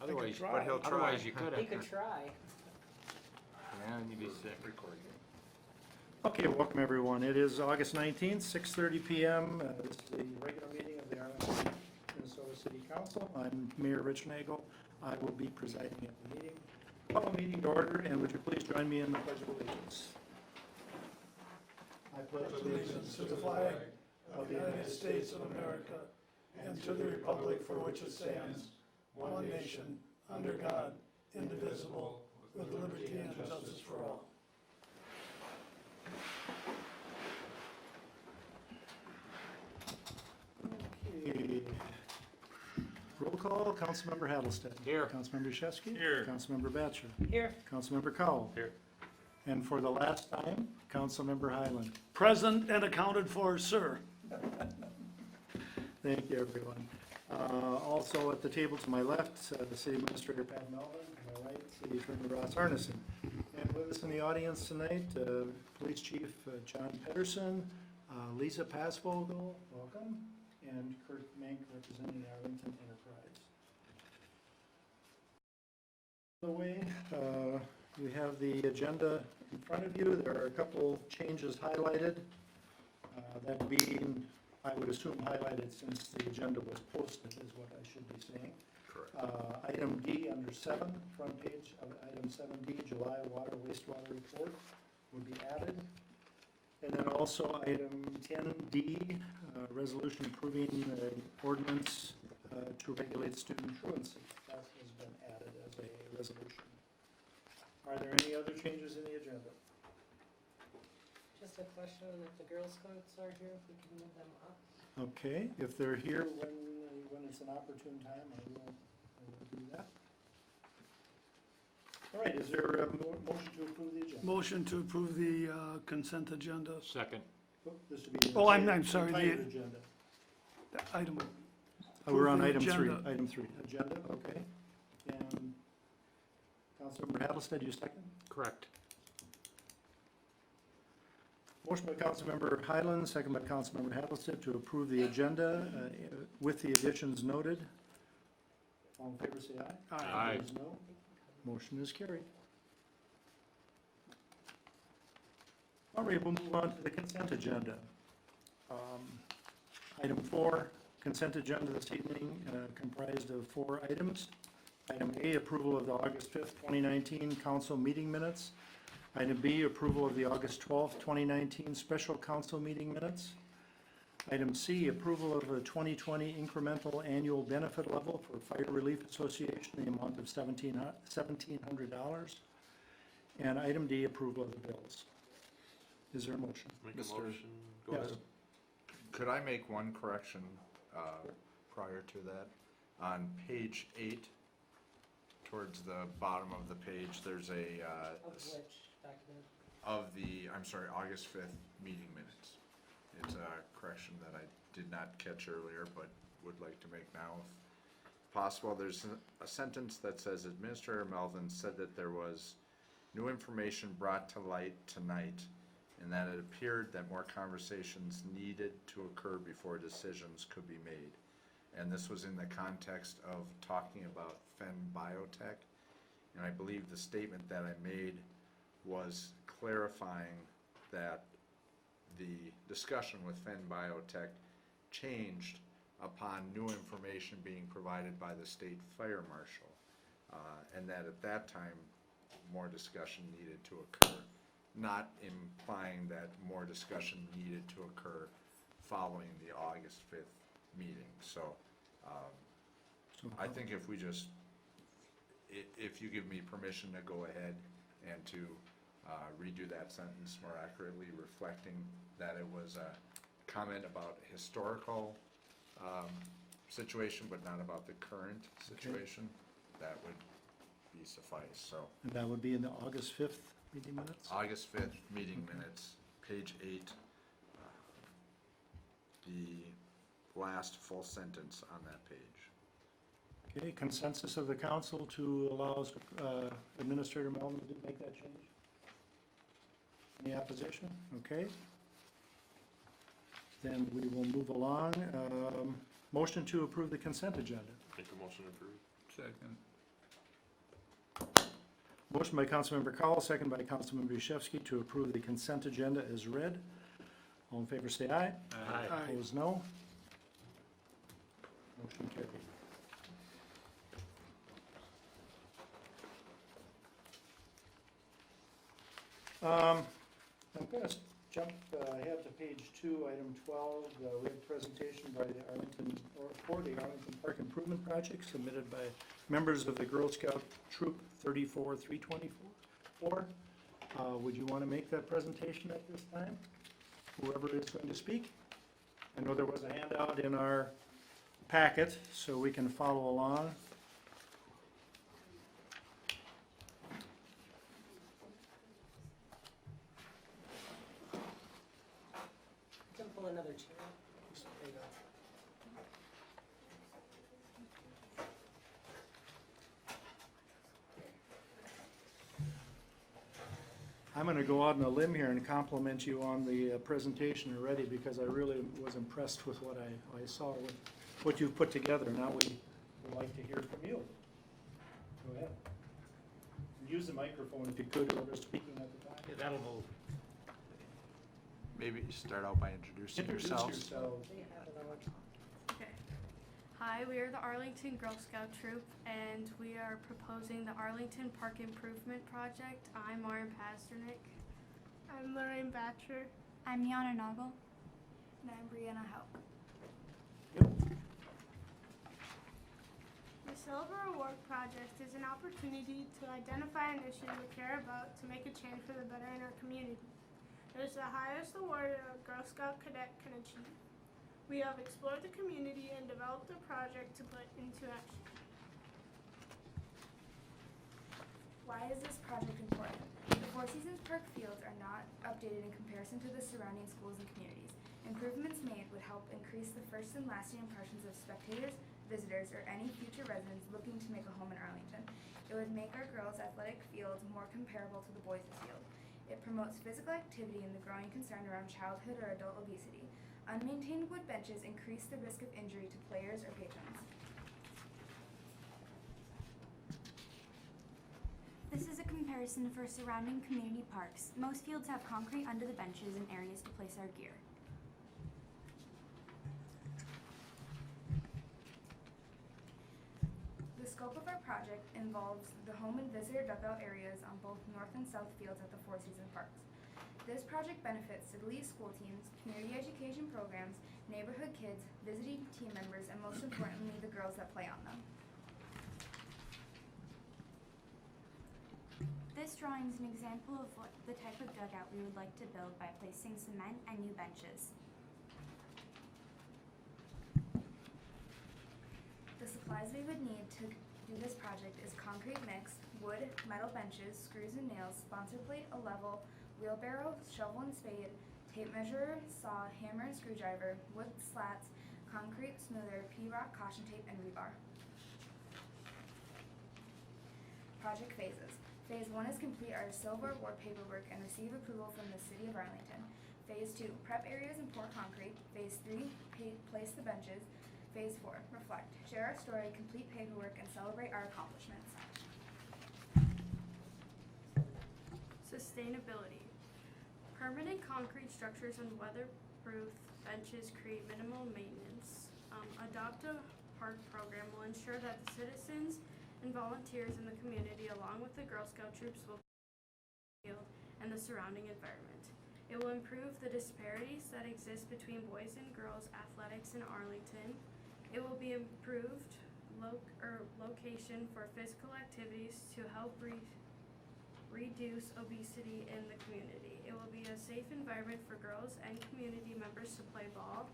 Otherwise, try. but he'll try. Otherwise, you could He have. could try. Yeah, and you'd be sick. Recording. Okay, welcome everyone. It is August 19th, 6:30 PM. This is the regular meeting of the Arlington, Minnesota City Council. I'm Mayor Rich Nagel. I will be presiding at the meeting. Call the meeting to order, and would you please join me in the Pledge of Allegiance? I pledge Allegiance to the flag of the United States of America and to the republic for which it stands, one nation, under God, indivisible, with liberty and justice for all. Okay. Roll call, Councilmember Hattlestead. Here. Councilmember Yashewski. Here. Councilmember Batchor. Here. Councilmember Cowell. Here. And for the last time, Councilmember Highland. Present and accounted for, sir. Thank you, everyone. Also at the table to my left, the City Administrator Pat Melvin, to my right, City Attorney Ross Arneson. And with us in the audience tonight, Police Chief John Pedersen, Lisa Passvogel, welcome, and Kurt Mank representing Arlington Enterprise. By the way, you have the agenda in front of you. There are a couple changes highlighted. That being, I would assume highlighted since the agenda was posted is what I should be saying. Correct. Item D under 7, front page of item 7D, July water wastewater report would be added. And then also item 10D, resolution approving ordinance to regulate student truancy. That has been added as a resolution. Are there any other changes in the agenda? Just a question, if the Girl Scouts are here, if we can move them up. Okay, if they're here when it's an opportune time, I will do that. All right, is there a motion to approve the agenda? Motion to approve the consent agenda. Second. Oh, this would be the Oh, I'm sorry, entire the- agenda. Item, We're on approve item the 3, agenda. item 3, agenda, okay. And Councilmember Hattlestead, you second? Correct. Motion by Councilmember Highland, second by Councilmember Hattlestead to approve the agenda with the additions noted. All in favor, say aye. Aye. Opposed, no. Motion is carried. All right, we'll move on to the consent agenda. Item 4, consent agenda this evening comprised of 4 items. Item A, approval of the August 5th, 2019 council meeting minutes. Item B, approval of the August 12th, 2019 special council meeting minutes. Item C, approval of a 2020 incremental annual benefit level for Fire Relief Association in the amount of $1,700. And item D, approval of the bills. Is there a motion? Make a Mr. motion. Go Yes. ahead. Could I make one correction prior to that? On page 8, towards the bottom of the page, there's Of which document? I'm sorry, August 5th meeting minutes. It's a correction that I did not catch earlier, but would like to make now if possible. There's a sentence that says Administrator Melvin said that there was new information brought to light tonight, and that it appeared that more conversations needed to occur before decisions could be made. And this was in the context of talking about Fen Biotech. And I believe the statement that I made was clarifying that the discussion with Fen Biotech changed upon new information being provided by the state fire marshal. And that at that time, more discussion needed to occur. Not implying that more discussion needed to occur following the August 5th meeting. So I think if we just, if you give me permission to go ahead and to redo that sentence more accurately, reflecting that it was a comment about historical situation, but not about the current situation, that would be suffice. So And that would be in the August 5th meeting minutes? August 5th meeting minutes, page 8, the last full sentence on that page. Okay, consensus of the council to allow Administrator Melvin to make that change? Any opposition? Okay. Then we will move along. Motion to approve the consent agenda. Make a motion to approve. Second. Motion by Councilmember Cowell, second by Councilmember Yashewski to approve the consent agenda as read. All in favor say aye. Aye. Opposed, no. Motion carried. I'm going to jump ahead to page 2, item 12. We have a presentation by the Arlington, or for the Arlington Park Improvement Project submitted by members of the Girl Scout Troop 34324. Would you want to make that presentation at this time? Whoever is going to speak? I know there was a handout in our packet, so we can follow along. You can pull another chair. There you go. I'm going to go out on a limb here and compliment you on the presentation already, because I really was impressed with what I saw, with what you've put together. Now we would like to hear from you. Go ahead. Use the microphone if you could, whoever's speaking at the time. Yeah, that'll move. Maybe you start out by introducing Introduce yourselves. yourselves. They have it on. Okay. Hi, we are the Arlington Girl Scout Troop, and we are proposing the Arlington Park Improvement Project. I'm Lauren Pasternak. I'm Lorraine Batcher. I'm Yana Noggle. And I'm Brianna Hauk. The Silver Award Project is an opportunity to identify an issue we care about to make a change for the better in our community. It is the highest award a Girl Scout cadet can achieve. We have explored the community and developed a project to put into action. Why is this project important? The Four Seasons Park fields are not updated in comparison to the surrounding schools and communities. Improvements made would help increase the first and lasting impressions of spectators, visitors, or any future residents looking to make a home in Arlington. It would make our girls' athletic fields more comparable to the boys' field. It promotes physical activity and the growing concern around childhood or adult obesity. Unmaintained wood benches increase the risk of injury to players or patrons. This is a comparison for surrounding community parks. Most fields have concrete under the benches and areas to place our gear. The scope of our project involves the home and visitor dugout areas on both north and south fields at the Four Seasons Parks. This project benefits City school teams, community education programs, neighborhood kids, visiting team members, and most importantly, the girls that play on them. This drawing is an example of what the type of dugout we would like to build by placing cement and new benches. The supplies we would need to do this project is concrete mix, wood, metal benches, screws and nails, sponsor plate, a level, wheelbarrow, shovel and spade, tape measure, saw, hammer and screwdriver, wood slats, concrete smoother, P-rock, caution tape, and rebar. Project phases. Phase 1 is complete our Silver Award paperwork and receive approval from the City of Arlington. Phase 2, prep areas and pour concrete. Phase 3, place the benches. Phase 4, reflect, share our story, complete paperwork, and celebrate our accomplishments. Sustainability. Permanent concrete structures and weatherproof benches create minimal maintenance. Adopt a park program will ensure that the citizens and volunteers in the community, along with the Girl Scout troops, will field and the surrounding environment. It will improve the disparities that exist between boys and girls athletics in Arlington. It will be improved location for physical activities to help reduce obesity in the community. It will be a safe environment for girls and community members to play ball,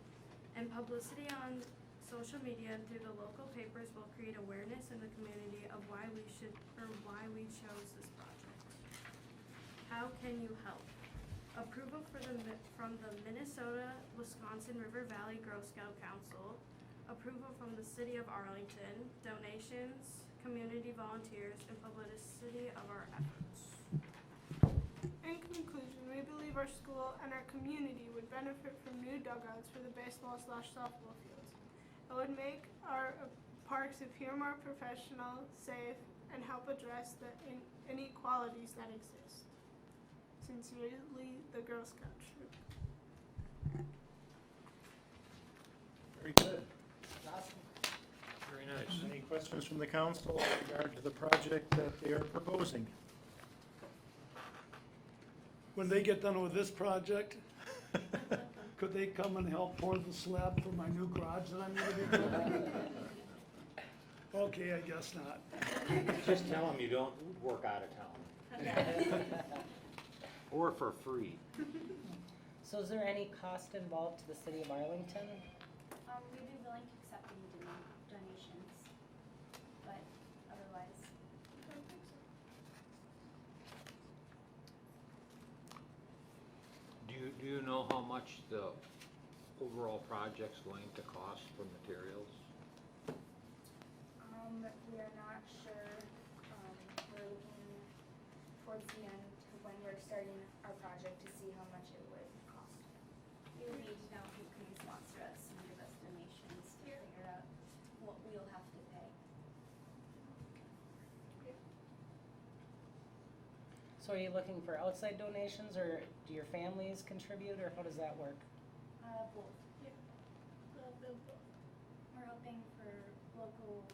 and publicity on social media and through the local papers will create awareness in the community of why we chose this project. How can you help? Approval from the Minnesota-Wisconsin River Valley Girl Scout Council. Approval from the City of Arlington. Donations, community volunteers, and publicity of our efforts. In conclusion, we believe our school and our community would benefit from new dugouts for the baseball/softball fields. It would make our parks appear more professional, safe, and help address the inequalities that exist. Sincerely, the Girl Scout Troop. Very good. Very nice. Any questions from the council in regard to the project that they are proposing? When they get done with this project, could they come and help pour the slab for my new garage that I'm gonna be building? Okay, I guess not. Just tell them you don't work out of town. Or for free. So is there any cost involved to the city of Arlington? We'd be willing to accept any donations, but otherwise, I don't think so. Do you know how much the overall project's going to cost for materials? We are not sure. We're looking towards the end when we're starting our project to see how much it would cost. We would need to know who can sponsor us and give us donations to figure out what we'll have to pay. So are you looking for outside donations, or do your families contribute, or how does that work? Both. We're hoping for local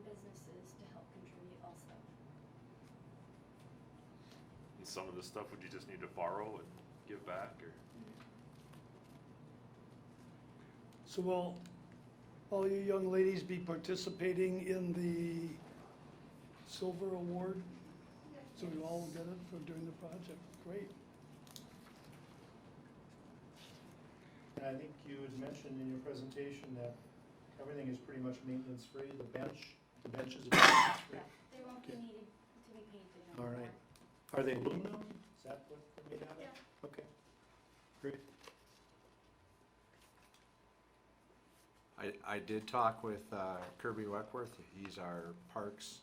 businesses to help contribute also. And some of the stuff would you just need to borrow and give back, or? So will all you young ladies be participating in the silver award? So we all get it for doing the project, great. And I think you had mentioned in your presentation that everything is pretty much maintenance-free. The benches are maintenance-free. Yeah, they won't be needed to be painted All anymore. right. Are they aluminum? Is that what they're made out of? Yeah. Okay, great. I did talk with Kirby Weckworth. He's our parks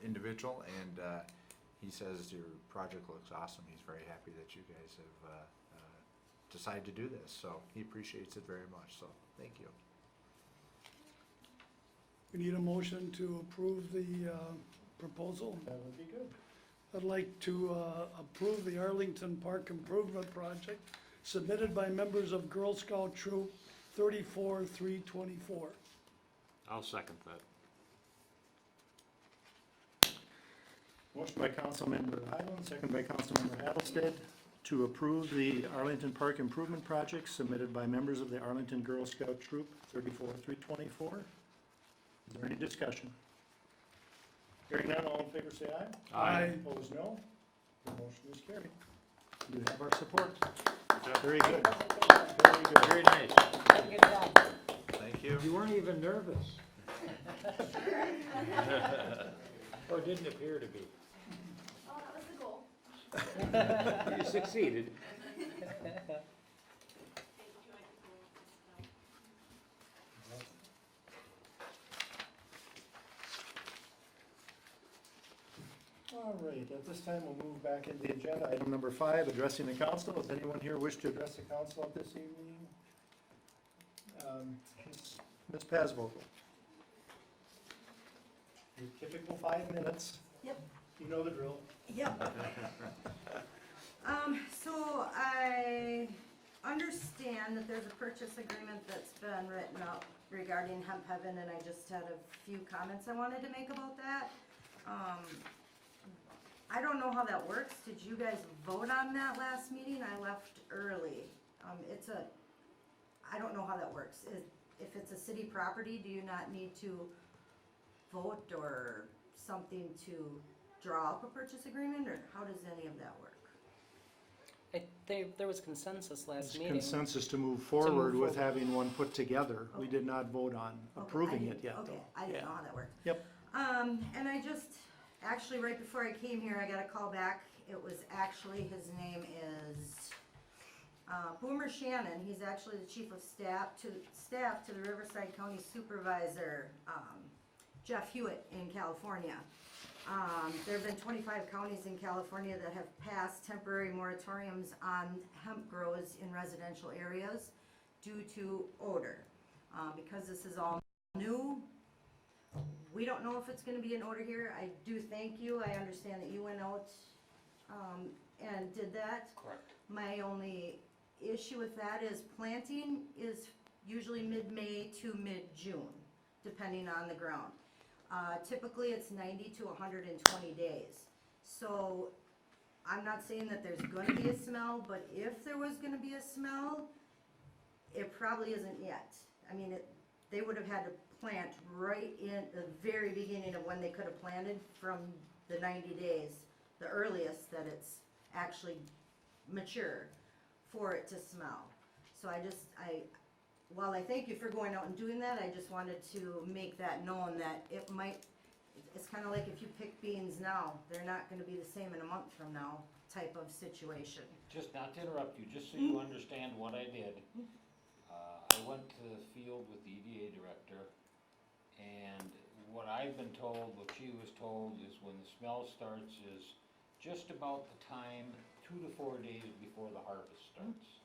individual, and he says your project looks awesome. He's very happy that you guys have decided to do this, so he appreciates it very much, so thank you. We need a motion to approve the proposal. That would be good. I'd like to approve the Arlington Park Improvement Project submitted by members of Girl Scout Troop 34-324. I'll second that. Motion by Councilmember Highland, second by Councilmember Hattlestead, to approve the Arlington Park Improvement Project submitted by members of the Arlington Girl Scout Troop 34-324. Is there any discussion? Hearing none, all in favor say aye. Aye. Opposed, no. The motion is carried. You have our support. job. Very good. Very good. Very nice. Good job. Thank you. You weren't even nervous. Or didn't appear to be. Oh, that was the goal. You succeeded. All right, at this time, we'll move back into the agenda. Item number 5, addressing the council. Does anyone here wish to address the council at this evening? Ms. Pasvogel. Your typical 5 minutes. Yep. You know the drill. Yep. So I understand that there's a purchase agreement that's been written up regarding Hemp Heaven, and I just had a few comments I wanted to make about that. I don't know how that works. Did you guys vote on that last meeting? I left early. I don't know how that works. If it's a city property, do you not need to vote or something to draw up a purchase agreement, or how does any of that work? There was consensus last There's meeting. consensus to move forward with forward. having one put together. We did not vote on approving it yet, Okay, though. I didn't know how that worked. Yep. And I just, actually, right before I came here, I got a call back. It was actually, his name is Boomer Shannon. He's actually the chief of staff to the Riverside County Supervisor, Jeff Hewitt in California. There have been 25 counties in California that have passed temporary moratoriums on hemp grows in residential areas due to odor. Because this is all new, We don't know if it's gonna be in order here. I do thank you. I understand that you went out, and did that. Correct. My only issue with that is planting is usually mid-May to mid-June, depending on the ground. Typically, it's 90 to 120 days. So, I'm not saying that there's gonna be a smell, but if there was gonna be a smell, it probably isn't yet. I mean, they would have had to plant right in the very beginning of when they could have planted from the 90 days, the earliest that it's actually mature for it to smell. So while I thank you for going out and doing that, I just wanted to make that known that it might, it's kind of like if you pick beans now, they're not gonna be the same in a month from now type of situation. Just not to interrupt you, just so you understand what I did. I went to the field with the EDA director, and what I've been told, what she was told, is when the smell starts is just about the time, 2 to 4 days before the harvest starts.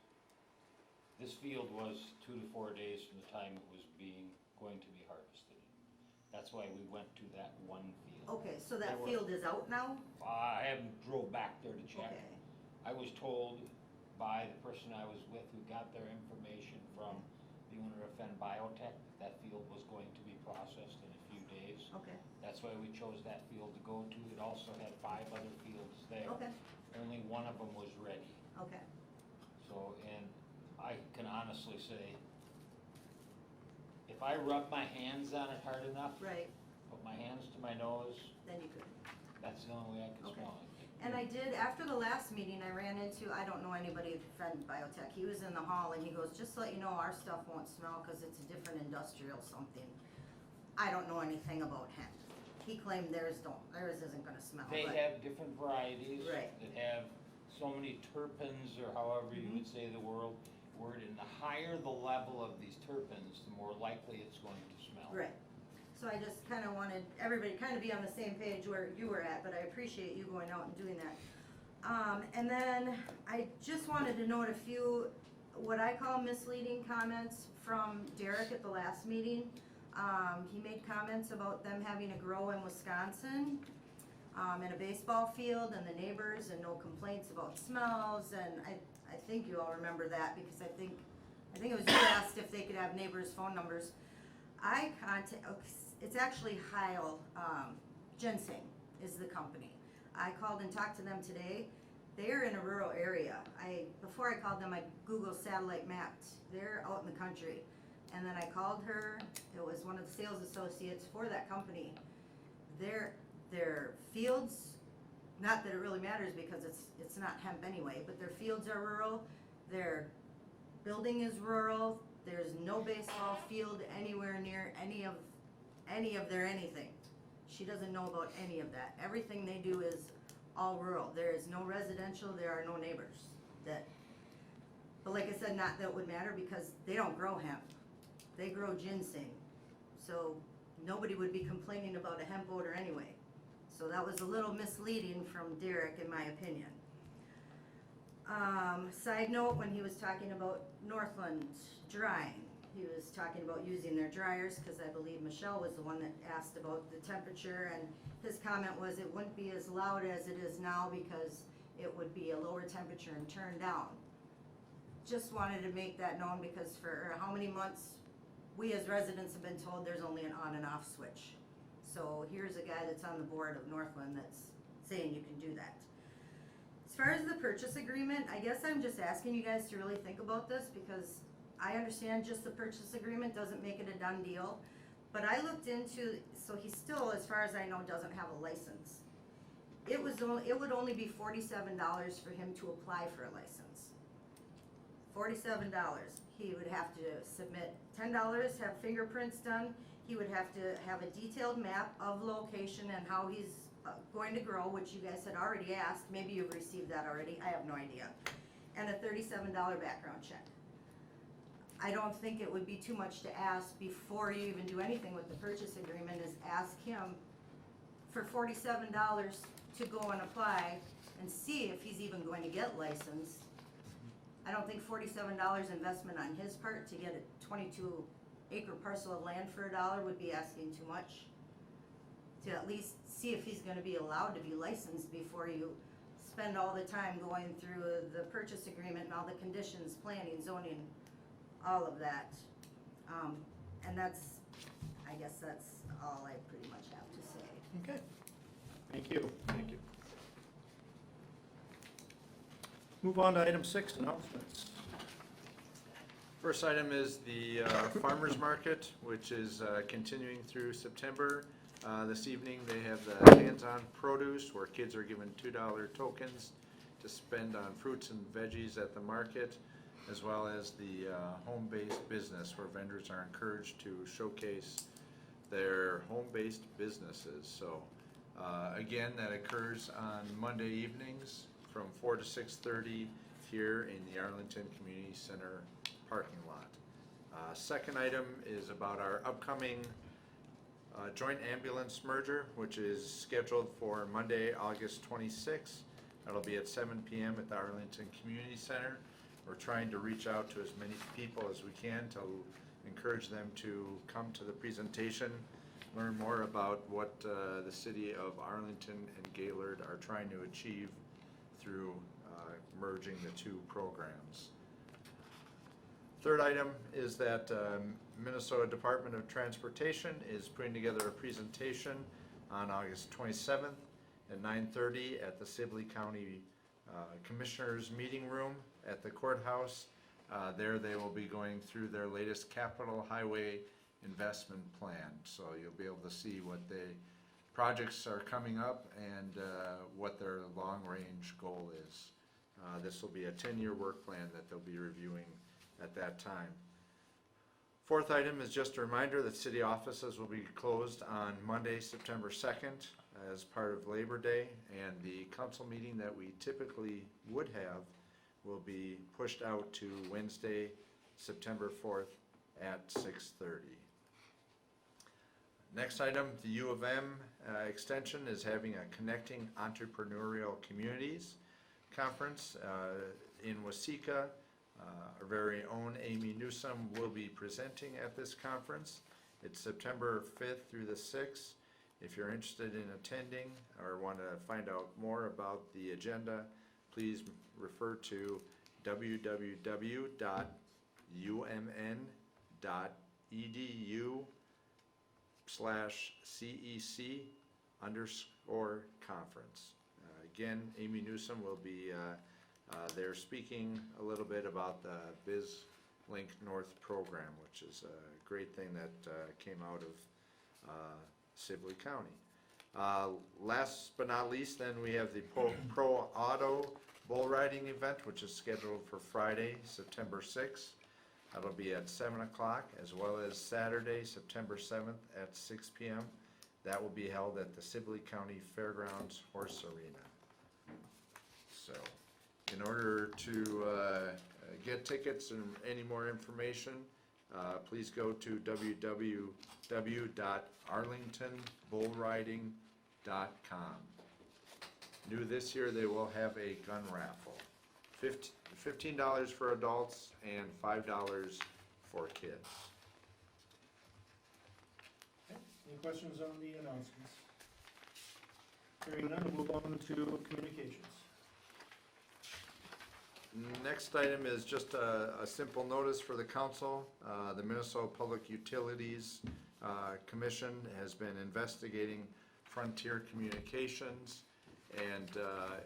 This field was 2 to 4 days from the time it was going to be harvested. That's why we went to that one field. Okay, so that field is out now? I haven't drove back there to check. Okay. I was told by the person I was with who got their information from the owner of Fenn Biotech that field was going to be processed in a few days. Okay, That's why we chose that field to go to. It also had 5 other fields there. okay, Only one of them was ready. okay. So, and I can honestly say, if I rub my hands on it hard enough, Right, put my hands to my nose, then you could. that's the only way I can Okay. smell it. And I did, after the last meeting, I ran into, I don't know anybody at Fenn Biotech, he was in the hall and he goes, just to let you know, our stuff won't smell because it's a different industrial something. I don't know anything about hemp. He claimed theirs isn't gonna smell, They but, have different varieties Right. that have so many terpenes, or however you would say the word, and the higher the level of these terpenes, the more likely it's going to smell. right. So I just kinda wanted everybody to kinda be on the same page where you were at, but I appreciate you going out and doing that. And then I just wanted to note a few, what I call misleading comments from Derek at the last meeting. He made comments about them having a grow in Wisconsin, in a baseball field, and the neighbors, and no complaints about smells, and I think you all remember that, because I think it was you asked if they could have neighbors' phone numbers. It's actually Heil, Ginseng is the company. I called and talked to them today. They're in a rural area. Before I called them, I Google satellite mapped. They're out in the country. And then I called her, it was one of the sales associates for that company. Their fields, not that it really matters because it's not hemp anyway, but their fields are rural, their building is rural, there's no baseball field anywhere near any of their anything. She doesn't know about any of that. Everything they do is all rural. There is no residential, there are no neighbors. But like I said, not that it would matter because they don't grow hemp. They grow ginseng. So nobody would be complaining about a hemp odor anyway. So that was a little misleading from Derek, in my opinion. Side note, when he was talking about Northland drying, he was talking about using their dryers, because I believe Michelle was the one that asked about the temperature, and his comment was it wouldn't be as loud as it is now because it would be a lower temperature and turn down. Just wanted to make that known because for how many months we as residents have been told there's only an on and off switch. So here's a guy that's on the board of Northland that's saying you can do that. As far as the purchase agreement, I guess I'm just asking you guys to really think about this because I understand just the purchase agreement doesn't make it a done deal. But I looked into, so he still, as far as I know, doesn't have a license. It would only be $47 for him to apply for a license. $47. He would have to submit $10, have fingerprints done. He would have to have a detailed map of location and how he's going to grow, which you guys had already asked. Maybe you've received that already, I have no idea. And a $37 background check. I don't think it would be too much to ask before you even do anything with the purchase agreement is ask him for $47 to go and apply and see if he's even going to get licensed. I don't think $47 investment on his part to get a 22-acre parcel of land for $1 would be asking too much. to at least see if he's gonna be allowed to be licensed before you spend all the time going through the purchase agreement and all the conditions, planning, zoning, all of that. And I guess that's all I pretty much have to say. Okay, thank you. Thank you. Move on to item 6, announcements. First item is the farmer's market, which is continuing through September. This evening, they have the hands-on produce, where kids are given $2 tokens to spend on fruits and veggies at the market, as well as the home-based business, where vendors are encouraged to showcase their home-based businesses. So, again, that occurs on Monday evenings from 4 to 6:30 here in the Arlington Community Center parking lot. Second item is about our upcoming joint ambulance merger, which is scheduled for Monday, August 26th. That'll be at 7 p.m. at the Arlington Community Center. We're trying to reach out to as many people as we can to encourage them to come to the presentation, learn more about what the city of Arlington and Gaylord are trying to achieve through merging the two programs. Third item is that Minnesota Department of Transportation is putting together a presentation on August 27th at 9:30 at the Sibley County Commissioners Meeting Room at the courthouse. There they will be going through their latest capital highway investment plan. So you'll be able to see what the projects are coming up and what their long-range goal is. This will be a 10-year work plan that they'll be reviewing at that time. Fourth item is just a reminder that city offices will be closed on Monday, September 2nd as part of Labor Day, and the council meeting that we typically would have will be pushed out to Wednesday, September 4th at 6:30. Next item, the U of M Extension is having a Connecting Entrepreneurial Communities Conference in Waseca. Our very own Amy Newsome will be presenting at this conference. It's September 5th through the 6th. If you're interested in attending or want to find out more about the agenda, please refer to www.umn.edu/CEC_conference. Again, Amy Newsome will be there speaking a little bit about the BizLink North program, which is a great thing that came out of Sibley County. Last but not least, then we have the Pro Auto Bull Riding event, which is scheduled for Friday, September 6th. That'll be at 7 o'clock, as well as Saturday, September 7th at 6 p.m. That will be held at the Sibley County Fairgrounds Horse Arena. So, in order to get tickets and any more information, please go to www.arlingtonbullriding.com. New this year, they will have a gun raffle. $15 for adults and $5 for kids. Okay, any questions on the announcements? Hearing none, we'll move on to communications. Next item is just a simple notice for the council. The Minnesota Public Utilities Commission has been investigating Frontier Communications, and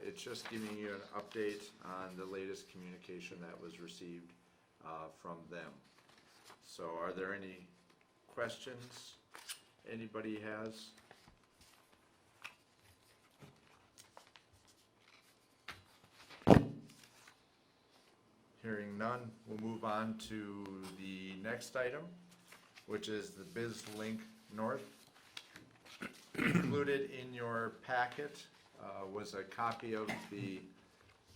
it's just giving you an update on the latest communication that was received from them. So are there any questions anybody has? Hearing none, we'll move on to the next item, which is the BizLink North. Included in your packet was a copy of the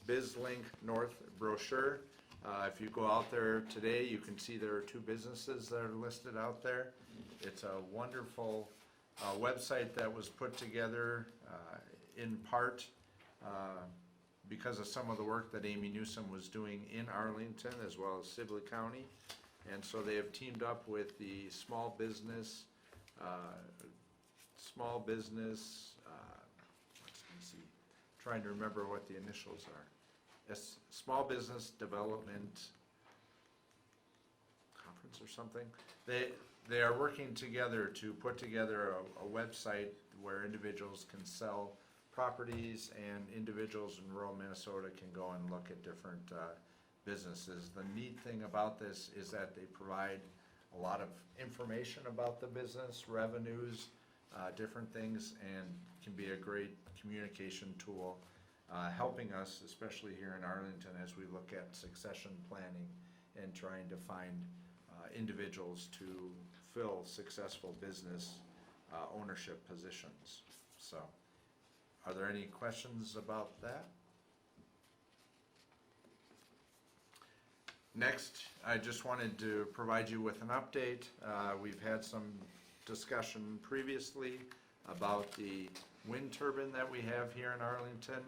BizLink North brochure. If you go out there today, you can see there are two businesses that are listed out there. It's a wonderful website that was put together in part because of some of the work that Amy Newsome was doing in Arlington as well as Sibley County. And so they have teamed up with the Small Business small business, let's see, trying to remember what the initials are. Small Business Development Conference or something. They are working together to put together a website where individuals can sell properties and individuals in rural Minnesota can go and look at different businesses. The neat thing about this is that they provide a lot of information about the business, revenues, different things, and can be a great communication tool, helping us, especially here in Arlington, as we look at succession planning and trying to find individuals to fill successful business ownership positions. So, are there any questions about that? Next, I just wanted to provide you with an update. We've had some discussion previously about the wind turbine that we have here in Arlington.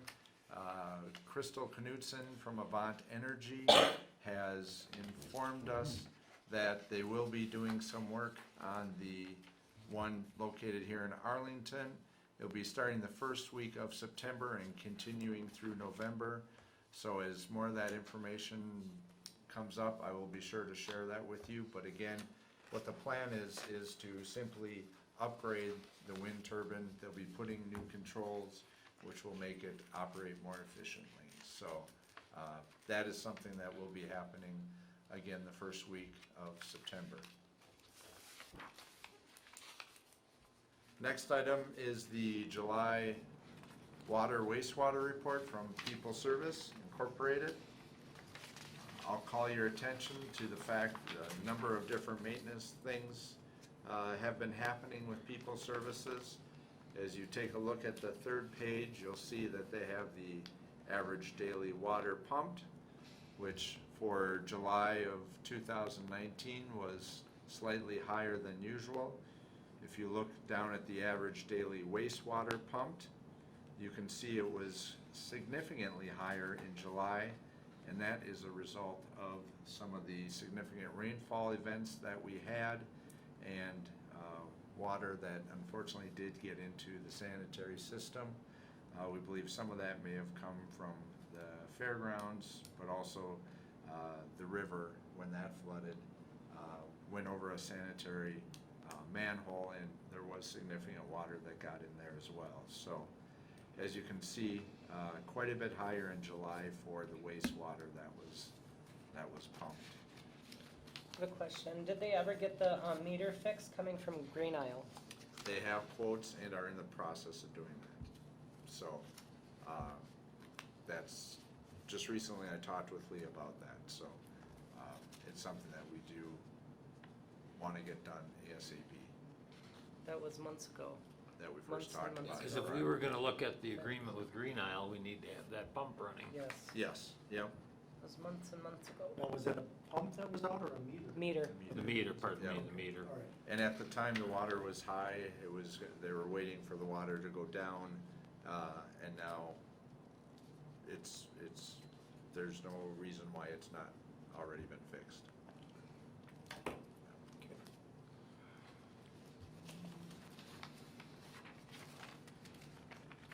Crystal Knudsen from Avant Energy has informed us that they will be doing some work on the one located here in Arlington. It'll be starting the first week of September and continuing through November. So as more of that information comes up, I will be sure to share that with you. But again, what the plan is to simply upgrade the wind turbine. They'll be putting new controls, which will make it operate more efficiently. So that is something that will be happening again the first week of September. Next item is the July water wastewater report from People Service Incorporated. I'll call your attention to the fact that a number of different maintenance things have been happening with People Services. As you take a look at the third page, you'll see that they have the average daily water pumped, which for July of 2019 was slightly higher than usual. If you look down at the average daily wastewater pumped, you can see it was significantly higher in July, and that is a result of some of the significant rainfall events that we had and water that unfortunately did get into the sanitary system. We believe some of that may have come from the fairgrounds, but also the river, when that flooded, went over a sanitary manhole, and there was significant water that got in there as well. So as you can see, quite a bit higher in July for the wastewater that was pumped. I have a question. Did they ever get the meter fixed coming from Green Isle? They have quotes and are in the process of doing that. So that's, just recently I talked with Lee about that. So it's something that we do want to get done ASAP. That was months ago. That we first talked about. Because if we were gonna look at the agreement with Green Isle, we need to have that pump running. Yes. Yes, yep. It was months and months ago. Now, was it a pump that was out or a meter? Meter. The meter, pardon me, Yeah. the meter. All right. And at the time the water was high, they were waiting for the water to go down, and now there's no reason why it's not already been fixed.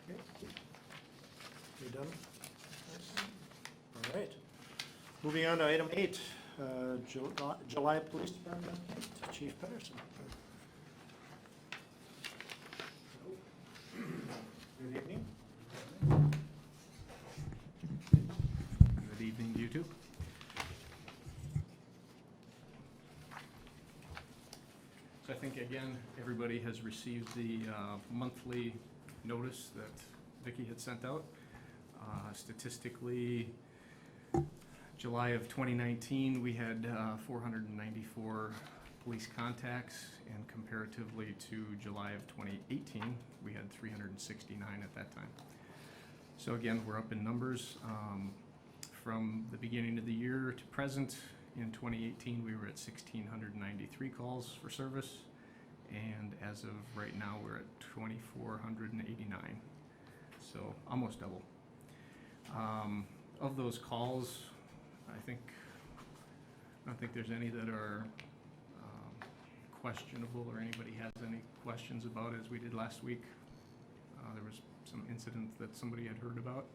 Okay. You done? All right. Moving on to item 8, July Police Department, Chief Pedersen. Good evening. Good evening to you too. So I think again, everybody has received the monthly notice that Vicki had sent out. Statistically, July of 2019, we had 494 police contacts, and comparatively to July of 2018, we had 369 at that time. So again, we're up in numbers. From the beginning of the year to present, in 2018, we were at 1,693 calls for service, and as of right now, we're at 2,489, so almost double. Of those calls, I don't think there's any that are questionable or anybody has any questions about as we did last week. There was some incident that somebody had heard about.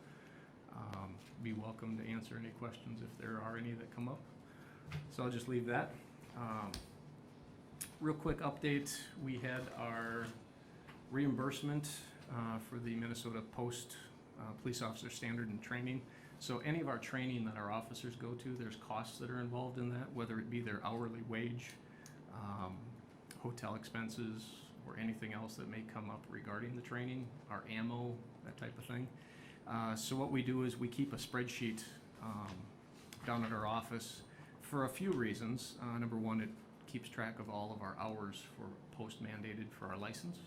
Be welcome to answer any questions if there are any that come up. So I'll just leave that. Real quick update, we had our reimbursement for the Minnesota Post Police Officer Standard and Training. So any of our training that our officers go to, there's costs that are involved in that, whether it be their hourly wage, hotel expenses, or anything else that may come up regarding the training, our ammo, that type of thing. So what we do is we keep a spreadsheet down at our office for a few reasons. Number one, it keeps track of all of our hours for post-mandated for our license.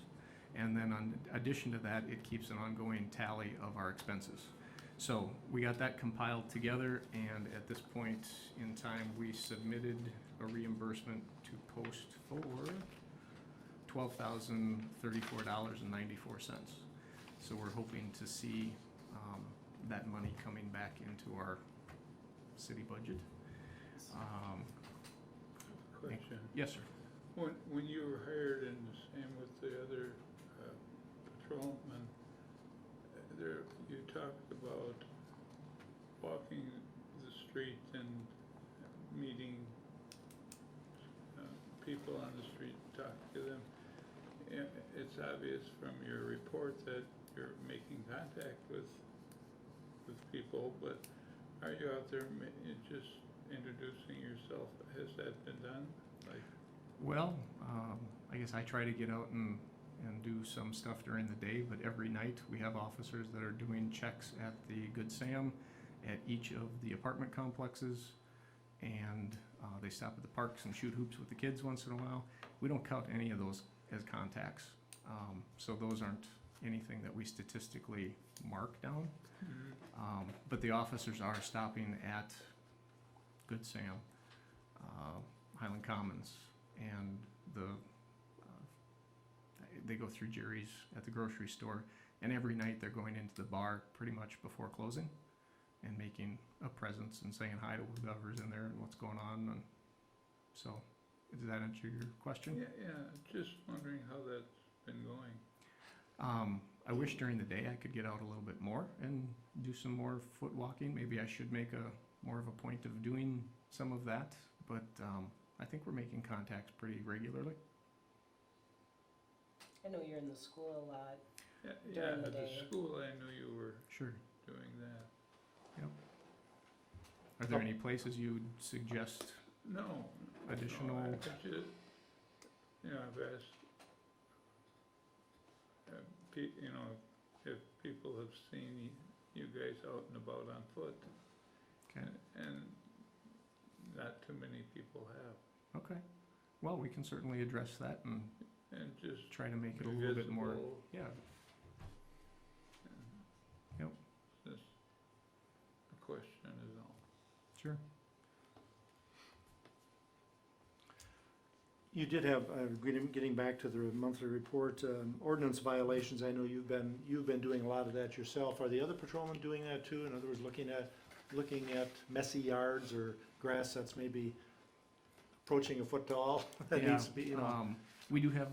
And then in addition to that, it keeps an ongoing tally of our expenses. So we got that compiled together, and at this point in time, we submitted a reimbursement to Post for $12,034.94. So we're hoping to see that money coming back into our city budget. Question. Yes, sir. When you were hired and the same with the other patrolmen, there you talked about walking the street and meeting people on the street, talking to them. It's obvious from your report that you're making contact with people, but are you out there just introducing yourself? Has that been done? Well, I guess I try to get out and do some stuff during the day, but every night we have officers that are doing checks at the Good Sam at each of the apartment complexes, and they stop at the parks and shoot hoops with the kids once in a while. We don't count any of those as contacts, so those aren't anything that we statistically mark down. But the officers are stopping at Good Sam, Highland Commons, and they go through Jerry's at the grocery store, and every night they're going into the bar pretty much before closing and making a presence and saying hi to whoever's in there and what's going on. And so, does that answer your question? Yeah, just wondering how that's been going. I wish during the day I could get out a little bit more and do some more foot walking. Maybe I should make more of a point of doing some of that, but I think we're making contacts pretty regularly. I know you're in the school a lot. Yeah, During the at the day. school I knew you were Sure. doing that. Yep. Are there any places you'd suggest? No. Additional- No, I just, I've asked, if people have seen you guys out and about on foot. Okay. And not too many people have. Okay. Well, we can certainly address that and just try to make it a be little bit more. visible. Yeah. and Yep. Just a question is all. Sure. You did have, getting back to the monthly report, ordinance violations. I know you've been doing a lot of that yourself. Are the other patrolmen doing that too? In other words, looking at messy yards or grass that's maybe approaching a foot tall that Yeah, needs to be, we do have,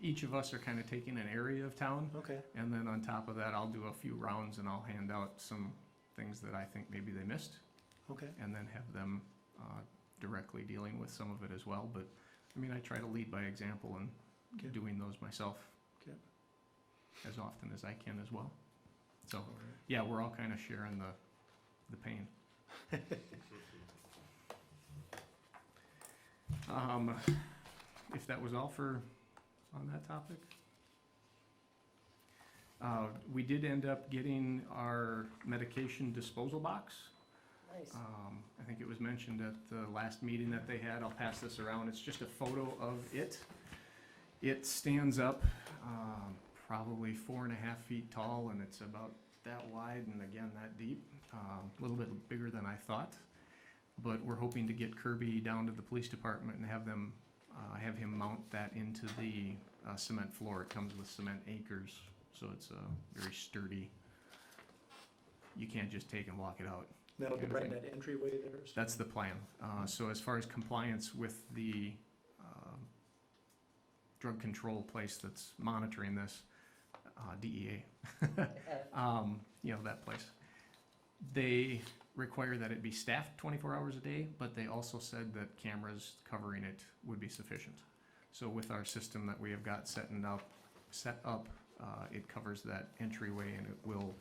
each of us are kind of taking an area of town, Okay. and then on top of that, I'll do a few rounds and I'll hand out some things that I think maybe they missed, Okay. and then have them directly dealing with some of it as well. But I mean, I try to lead by example and Okay. doing those myself Okay. as often as I can as well. So, yeah, we're all kind of sharing the pain. If that was all on that topic. We did end up getting our medication disposal box. Nice. I think it was mentioned at the last meeting that they had. I'll pass this around. It's just a photo of it. It stands up probably 4.5 feet tall, and it's about that wide and again that deep. A little bit bigger than I thought. But we're hoping to get Kirby down to the police department and have him mount that into the cement floor. It comes with cement anchors, so it's very sturdy. You can't just take and walk it out. That'll be right in that entryway there. That's the plan. So as far as compliance with the drug control place that's monitoring this, DEA, you know, that place. They require that it be staffed 24 hours a day, but they also said that cameras covering it would be sufficient. So with our system that we have got set up, it covers that entryway and it will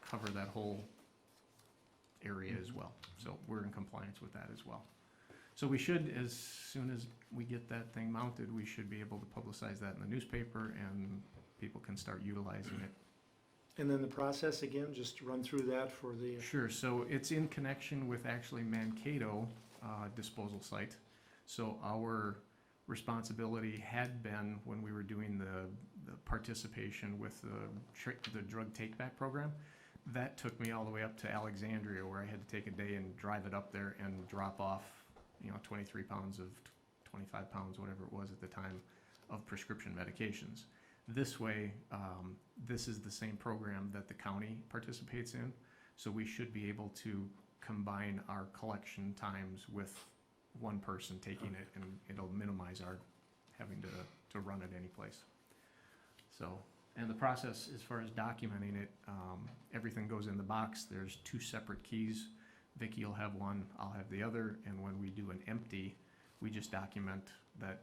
cover that whole area as well. So we're in compliance with that as well. So we should, as soon as we get that thing mounted, we should be able to publicize that in the newspaper and people can start utilizing it. And then the process again, just to run through that for the. Sure, so it's in connection with actually Mankato disposal site. So our responsibility had been, when we were doing the participation with the drug take-back program, that took me all the way up to Alexandria, where I had to take a day and drive it up there and drop off, 23 pounds of 25 pounds, whatever it was at the time, of prescription medications. This way, this is the same program that the county participates in, so we should be able to combine our collection times with one person taking it, and it'll minimize our having to run it any place. So, and the process as far as documenting it, everything goes in the box. There's 2 separate keys. Vicki will have one, I'll have the other, and when we do an empty, we just document that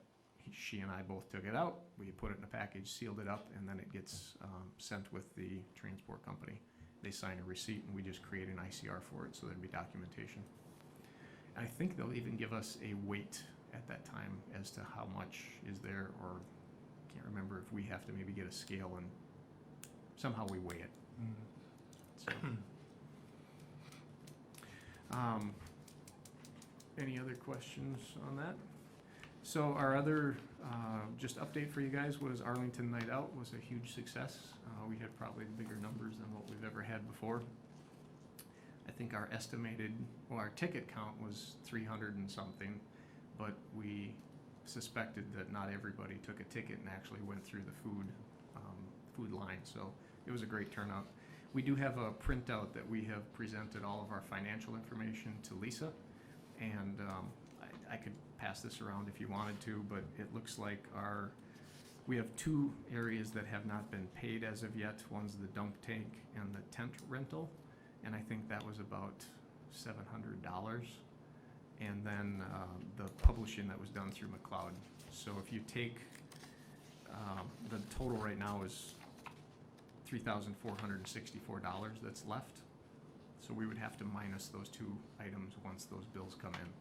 she and I both took it out, we put it in a package, sealed it up, and then it gets sent with the transport company. They sign a receipt and we just create an ICR for it, so there'd be documentation. I think they'll even give us a weight at that time as to how much is there, or can't remember if we have to maybe get a scale and somehow we weigh it. So, any other questions on that? So our other, just update for you guys was Arlington Night Out was a huge success. We had probably bigger numbers than what we've ever had before. I think our estimated, our ticket count was 300 and something, but we suspected that not everybody took a ticket and actually went through the food line, so it was a great turnout. We do have a printout that we have presented all of our financial information to Lisa, and I could pass this around if you wanted to, but it looks like we have 2 areas that have not been paid as of yet. One's the dunk tank and the tent rental, and I think that was about $700. And then the publishing that was done through McLeod. So if you take, the total right now is $3,464 that's left. So we would have to minus those 2 items once those bills come in.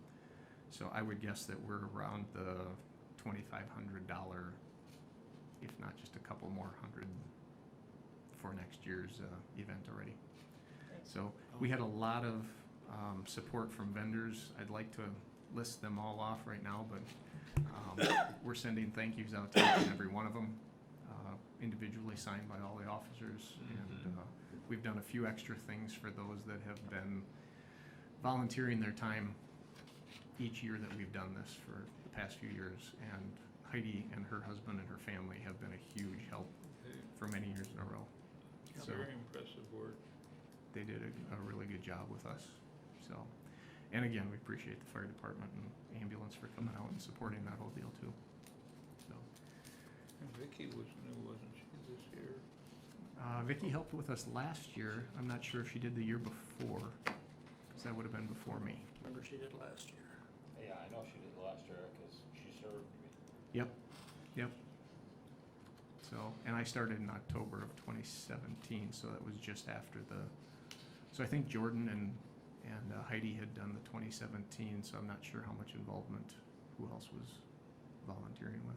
So I would guess that we're around the $2,500, if not just a couple more hundred for next year's event already. So we had a lot of support from vendors. I'd like to list them all off right now, but we're sending thank yous out to each and every one of them, individually signed by all the officers. And we've done a few extra things for those that have been volunteering their time each year that we've done this for the past few years. And Heidi and her husband and her family have been a huge help for many years in a row. So Very impressive work. they did a really good job with us. So, and again, we appreciate the fire department and ambulance for coming out and supporting that whole deal too. So, And Vicki was new, wasn't she, this year? Vicki helped with us last year. I'm not sure if she did the year before, because that would have been before me. Remember she did last year. Yeah, I know she did last year, cause she served me. Yep. So, and I started in October of 2017, so that was just after so I think Jordan and Heidi had done the 2017, so I'm not sure how much involvement, who else was volunteering with.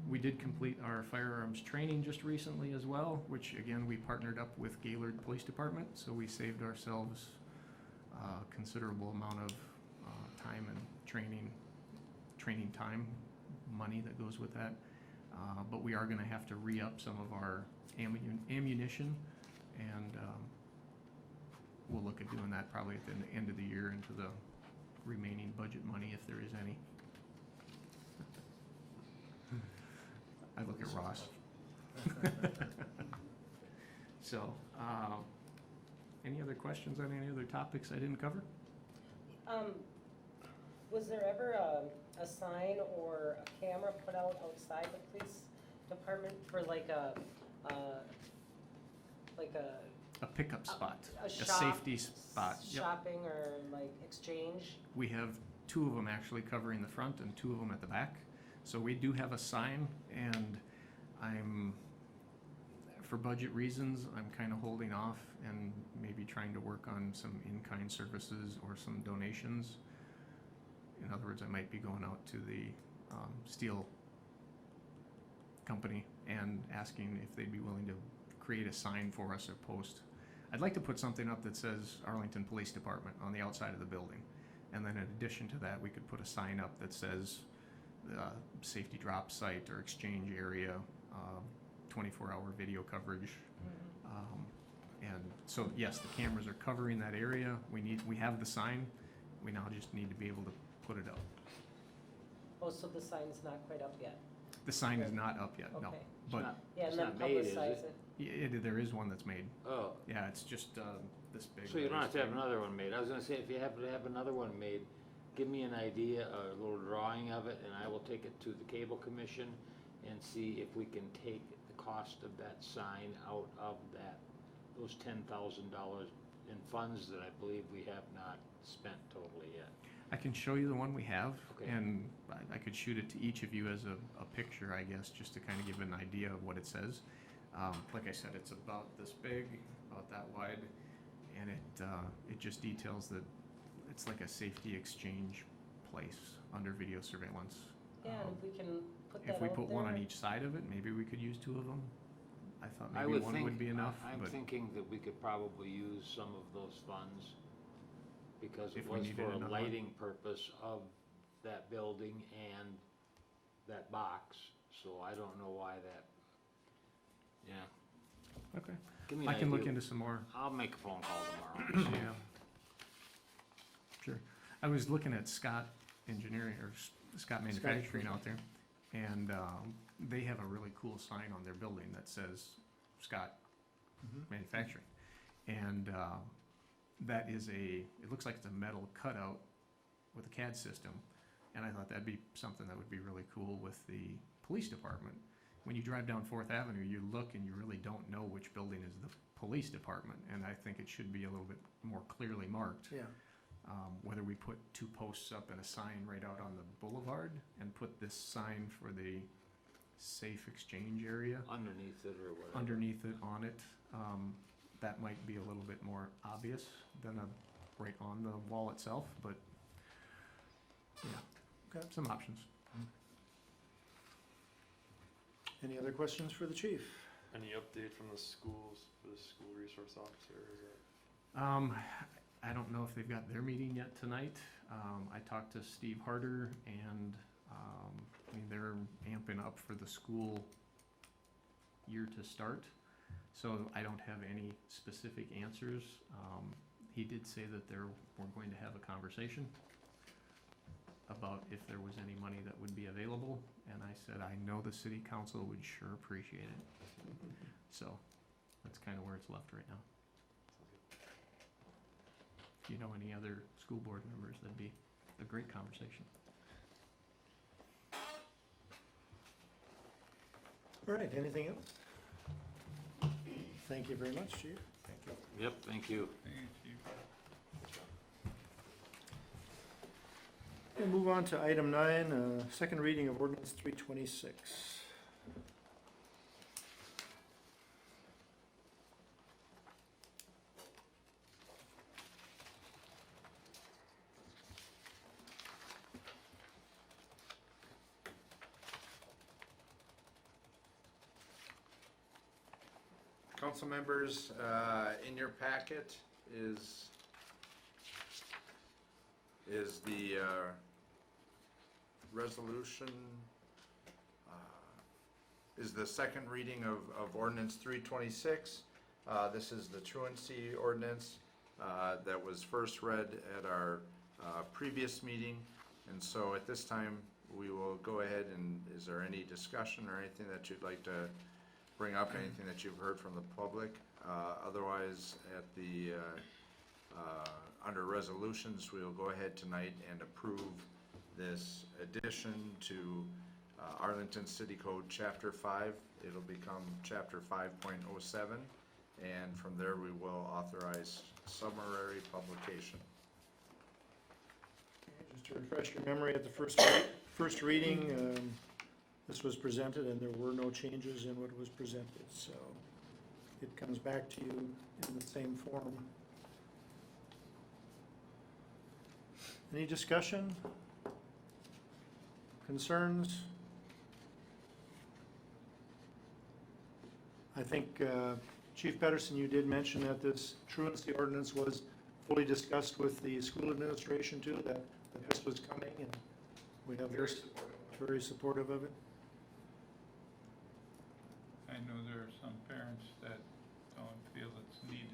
We did complete our firearms training just recently as well, which again, we partnered up with Gaylord Police Department, so we saved ourselves a considerable amount of time and training time, money that goes with that. But we are gonna have to re-up some of our ammunition, and we'll look at doing that probably at the end of the year into the remaining budget money, if there is any. I look at Ross. So, any other questions on any other topics I didn't cover? Was there ever a sign or a camera put out outside the police department for like a A pickup spot, a a shop, safety spot. Yep. shopping or like exchange? We have 2 of them actually covering the front and 2 of them at the back. So we do have a sign, and for budget reasons, I'm kind of holding off and maybe trying to work on some in-kind services or some donations. In other words, I might be going out to the steel company and asking if they'd be willing to create a sign for us or post. I'd like to put something up that says Arlington Police Department on the outside of the building. And then in addition to that, we could put a sign up that says safety drop site or exchange area, 24-hour video coverage. And so yes, the cameras are covering that area. We have the sign. We now just need to be able to put it up. Oh, so the sign's not quite up yet? The sign is not up yet, no. Okay. But Yeah, and It's then not made, is publicize it? it. there is one that's made. Oh, Yeah, it's just this big. so you don't have to have another one made. I was gonna say, if you happen to have another one made, give me an idea, a little drawing of it, and I will take it to the cable commission and see if we can take the cost of that sign out of those $10,000 in funds that I believe we have not spent totally yet. I can show you the one we have, Okay. and I could shoot it to each of you as a picture, I guess, just to kind of give an idea of what it says. Like I said, it's about this big, about that wide, and it just details that it's like a safety exchange place under video surveillance. Yeah, and if we can put that If we out put one on there. each side of it, maybe we could use 2 of them. I thought I maybe would one think, would be enough, I'm but thinking that we could probably use some of those funds because it If we was needed for a another one. lighting purpose of that building and that box, so I don't know why that, yeah. okay. Give me I an can look idea. into some more. I'll make a phone call tomorrow. Yeah. Sure. I was looking at Scott Engineering, or Scott Manufacturing out there, and they have a really cool sign on their building that says Scott Manufacturing. And that is it looks like it's a metal cutout with a CAD system. And I thought that'd be something that would be really cool with the police department. When you drive down 4th Avenue, you look and you really don't know which building is the police department. And I think it should be a little bit more clearly marked. Yeah. Whether we put 2 posts up and a sign right out on the boulevard and put this sign for the safe exchange area Underneath it or whatever. underneath it, on it, that might be a little bit more obvious than right on the wall itself, but yeah, Okay. some options. Any other questions for the chief? Any update from the schools, for the school resource officer, is it? I don't know if they've got their meeting yet tonight. I talked to Steve Harder, and I mean, they're amping up for the school year to start. So I don't have any specific answers. He did say that we're going to have a conversation about if there was any money that would be available, and I said, I know the city council would sure appreciate it. So that's kind of where it's left right now. If you know any other school board members, that'd be a great conversation. All right, anything else? Thank you very much, chief. Thank you. Yep, thank you. We'll move on to item 9, second reading of ordinance 326. Council members, in your packet is the resolution, is the second reading of ordinance 326. This is the truancy ordinance that was first read at our previous meeting. And so at this time, we will go ahead and, is there any discussion or anything that you'd like to bring up, anything that you've heard from the public? Otherwise, at the under resolutions, we will go ahead tonight and approve this addition to Arlington City Code Chapter 5. It'll become Chapter 5.07, and from there we will authorize summary publication. Just to refresh your memory, at the first reading, this was presented and there were no changes in what was presented, so it comes back to you in the same form. Any discussion? Concerns? I think, Chief Pedersen, you did mention that this truancy ordinance was fully discussed with the school administration too, that this was coming, and we have very supportive of it. I know there are some parents that don't feel it's needed.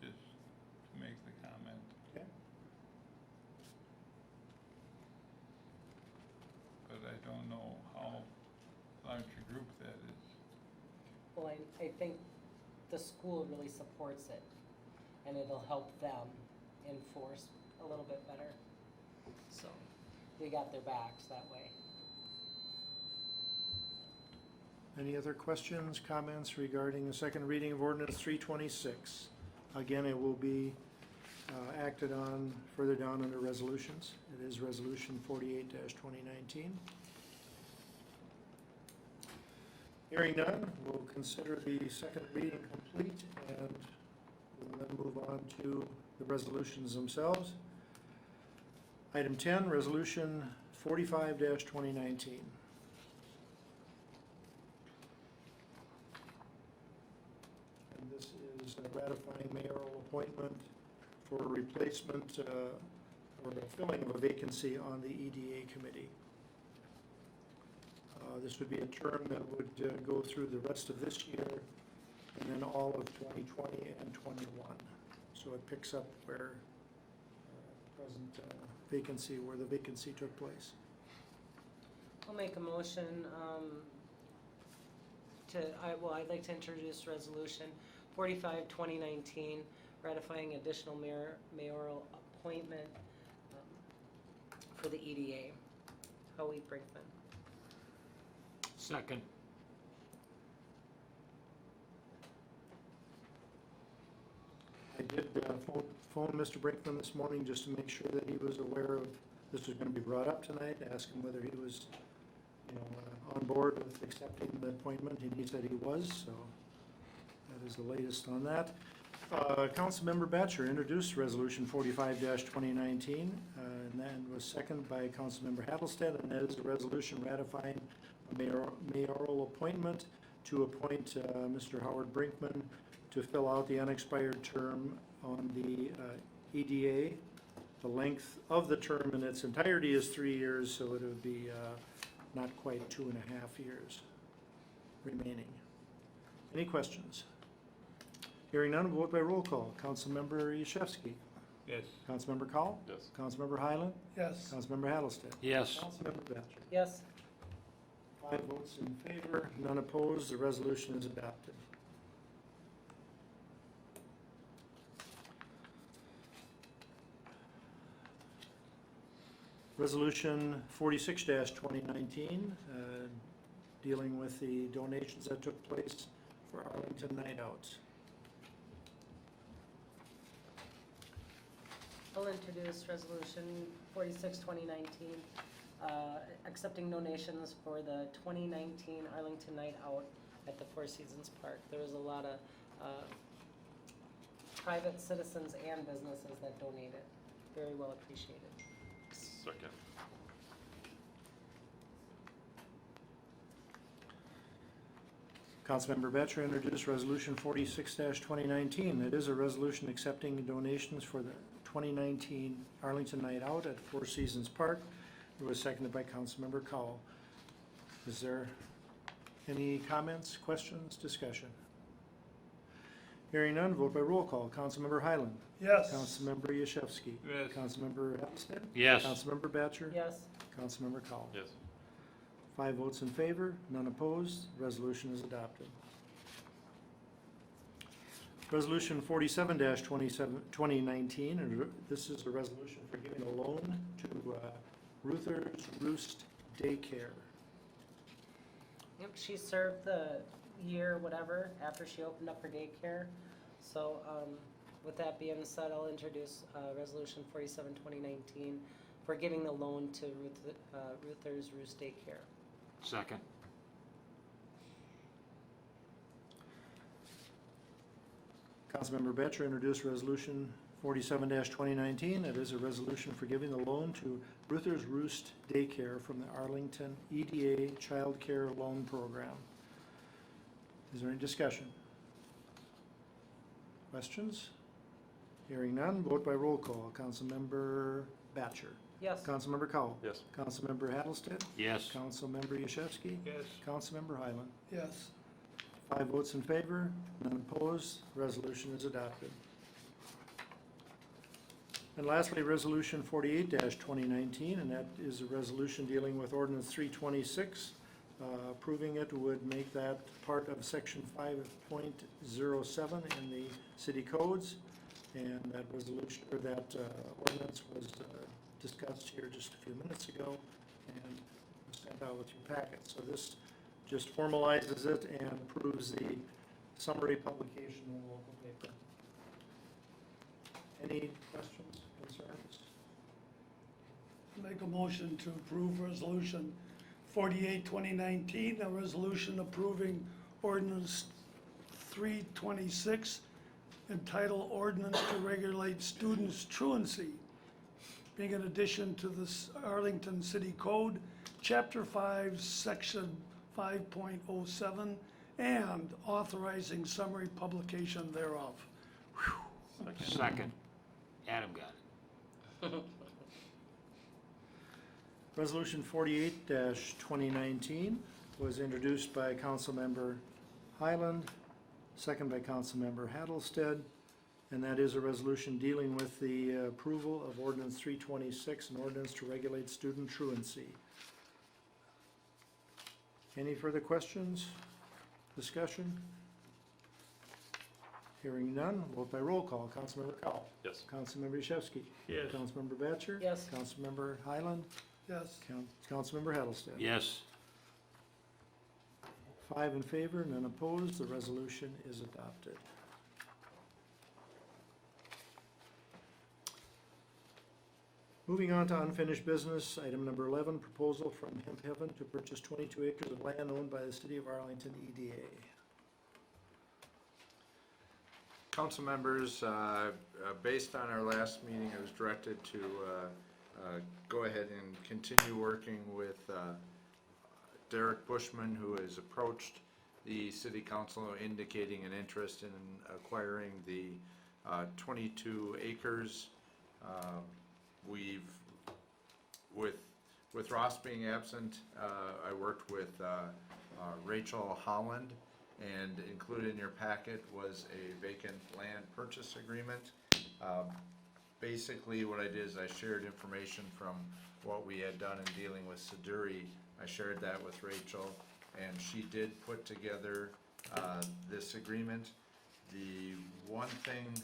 Just to make the comment. Okay. But I don't know how large a group that is. Well, I think the school really supports it, and it'll help them enforce a little bit better. So, we got their backs that way. Any other questions, comments regarding the second reading of ordinance 326? Again, it will be acted on further down under resolutions. It is resolution 48-2019. Hearing none, we'll consider the second reading complete and we'll then move on to the resolutions themselves. Item 10, resolution 45-2019. And this is ratifying mayoral appointment for replacement or the filling of a vacancy on the EDA committee. This would be a term that would go through the rest of this year and then all of 2020 and 21. So it picks up where present vacancy, where the vacancy took place. I'll make a motion I'd like to introduce resolution 45-2019, ratifying additional mayoral appointment for the EDA. Howie Brinkman. Second. I did phone Mr. Brinkman this morning just to make sure that he was aware of this was going to be brought up tonight, ask him whether he was, on board with accepting the appointment, and he said he was, so that is the latest on that. Councilmember Batcher introduced resolution 45-2019, and then was seconded by Councilmember Hattlestead, and that is a resolution ratifying a mayoral appointment to appoint Mr. Howard Brinkman to fill out the unexpired term on the EDA. The length of the term in its entirety is 3 years, so it would be not quite 2.5 years remaining. Any questions? Hearing none, vote by roll call. Councilmember Yashewski. Yes. Councilmember Cowell. Yes. Councilmember Highland. Yes. Councilmember Hattlestead. Yes. Councilmember Batcher. Yes. 5 votes in favor, none opposed, the resolution is adopted. Resolution 46-2019, dealing with the donations that took place for Arlington Night Out. I'll introduce resolution 46-2019, accepting donations for the 2019 Arlington Night Out at the Four Seasons Park. There was a lot of private citizens and businesses that donated. Very well appreciated. Second. Councilmember Batcher introduced resolution 46-2019. It is a resolution accepting donations for the 2019 Arlington Night Out at Four Seasons Park. It was seconded by Councilmember Cowell. Is there any comments, questions, discussion? Hearing none, vote by roll call. Councilmember Highland. Yes. Councilmember Yashewski. Yes. Councilmember Hattlestead. Yes. Councilmember Batcher. Yes. Councilmember Cowell. Yes. 5 votes in favor, none opposed, resolution is adopted. Resolution 47-2019, and this is a resolution for giving a loan to Ruther's Roost Daycare. Yep, she served the year, whatever, after she opened up her daycare. So, with that being said, I'll introduce, resolution 47-2019 for giving the loan to Ruther's Roost Daycare. Second. Councilmember Batchor introduced resolution 47-2019. It is a resolution for giving the loan to Ruther's Roost Daycare from the Arlington EDA Child Care Loan Program. Is there any discussion? Questions? Hearing none, vote by roll call. Councilmember Batchor. Yes. Councilmember Cowell. Yes. Councilmember Hattlestead. Yes. Councilmember Yashewski. Yes. Councilmember Highland. Yes. 5 votes in favor, none opposed, resolution is adopted. And lastly, resolution 48-2019, and that is a resolution dealing with ordinance 326. Approving it would make that part of section 5.07 in the city codes. And that resolution, or that ordinance was discussed here just a few minutes ago and was sent out with your packet. So this just formalizes it and approves the summary publication in the local paper. Any questions, concerns? Make a motion to approve resolution 48-2019, a resolution approving ordinance 326, entitled Ordinance to Regulate Students' Truancy, being an addition to the Arlington City Code, Chapter 5, Section 5.07, and authorizing summary publication thereof. Second. Adam got it. Resolution 48-2019 was introduced by Councilmember Highland, second by Councilmember Hattlestead, and that is a resolution dealing with the approval of ordinance 326, an ordinance to regulate student truancy. Any further questions, discussion? Hearing none, vote by roll call. Councilmember Cowell. Yes. Councilmember Yashewski. Yes. Councilmember Batchor. Yes. Councilmember Highland. Yes. Councilmember Hattlestead. Yes. 5 in favor, none opposed, the resolution is adopted. Moving on to unfinished business, item number 11, proposal from Hemp Heaven to purchase 22 acres of land owned by the City of Arlington EDA. Council members, based on our last meeting, I was directed to go ahead and continue working with Derek Bushman, who has approached the city council indicating an interest in acquiring the 22 acres. With Ross being absent, I worked with Rachel Holland, and included in your packet was a vacant land purchase agreement. Basically what I did is I shared information from what we had done in dealing with Seduri. I shared that with Rachel, and she did put together this agreement. The one thing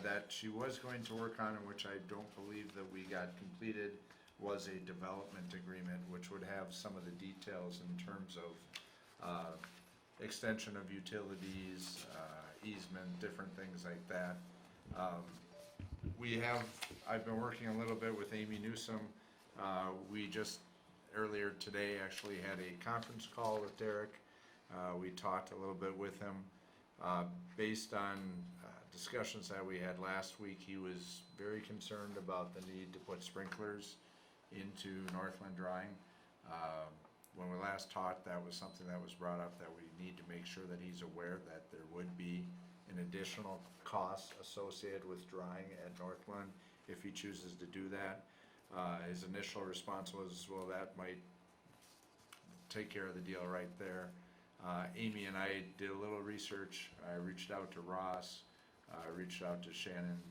that she was going to work on, and which I don't believe that we got completed, was a development agreement, which would have some of the details in terms of extension of utilities, easement, different things like that. I've been working a little bit with Amy Newsom. We just earlier today actually had a conference call with Derek. We talked a little bit with him. Based on discussions that we had last week, he was very concerned about the need to put sprinklers into Northland Drawing. When we last talked, that was something that was brought up, that we need to make sure that he's aware that there would be an additional cost associated with drawing at Northland if he chooses to do that. His initial response was, well, that might take care of the deal right there. Amy and I did a little research. I reached out to Ross, reached out to Shannon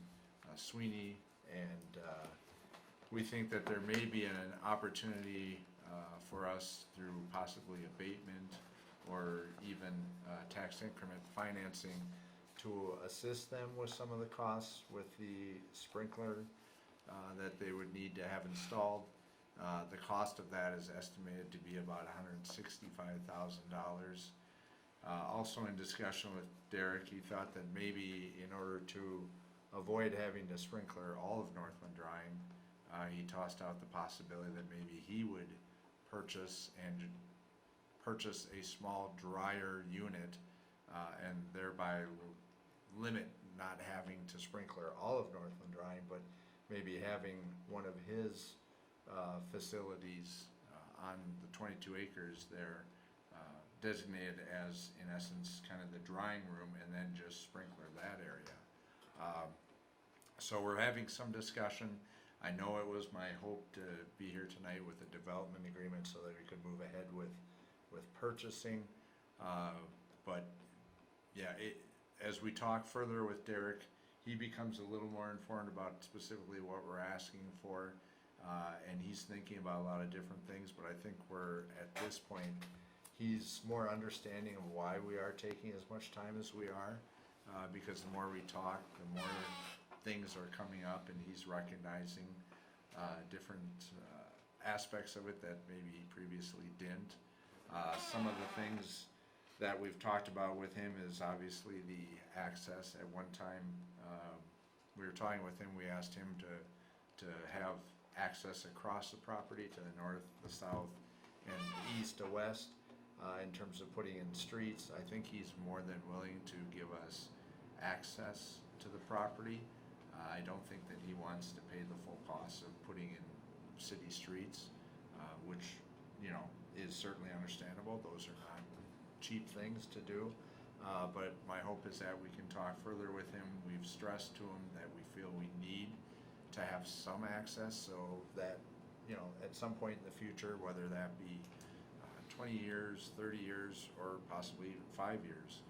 Sweeney, and we think that there may be an opportunity for us through possibly abatement or even tax increment financing to assist them with some of the costs with the sprinkler that they would need to have installed. The cost of that is estimated to be about $165,000. Also in discussion with Derek, he thought that maybe in order to avoid having to sprinkler all of Northland Drying, he tossed out the possibility that maybe he would purchase a small dryer unit and thereby limit not having to sprinkler all of Northland Drying, but maybe having one of his facilities on the 22 acres there designated as, in essence, kind of the drying room, and then just sprinkler that area. So we're having some discussion. I know it was my hope to be here tonight with a development agreement so that we could move ahead with purchasing. But yeah, as we talk further with Derek, he becomes a little more informed about specifically what we're asking for. And he's thinking about a lot of different things, but I think we're at this point, he's more understanding of why we are taking as much time as we are, because the more we talk, the more things are coming up, and he's recognizing different aspects of it that maybe he previously didn't. Some of the things that we've talked about with him is obviously the access. At one time, we were talking with him, we asked him to have access across the property to the north, the south, and east to west. In terms of putting in streets, I think he's more than willing to give us access to the property. I don't think that he wants to pay the full cost of putting in city streets, which, you know, is certainly understandable. Those are not cheap things to do. But my hope is that we can talk further with him. We've stressed to him that we feel we need to have some access so that, you know, at some point in the future, whether that be 20 years, 30 years, or possibly even 5 years,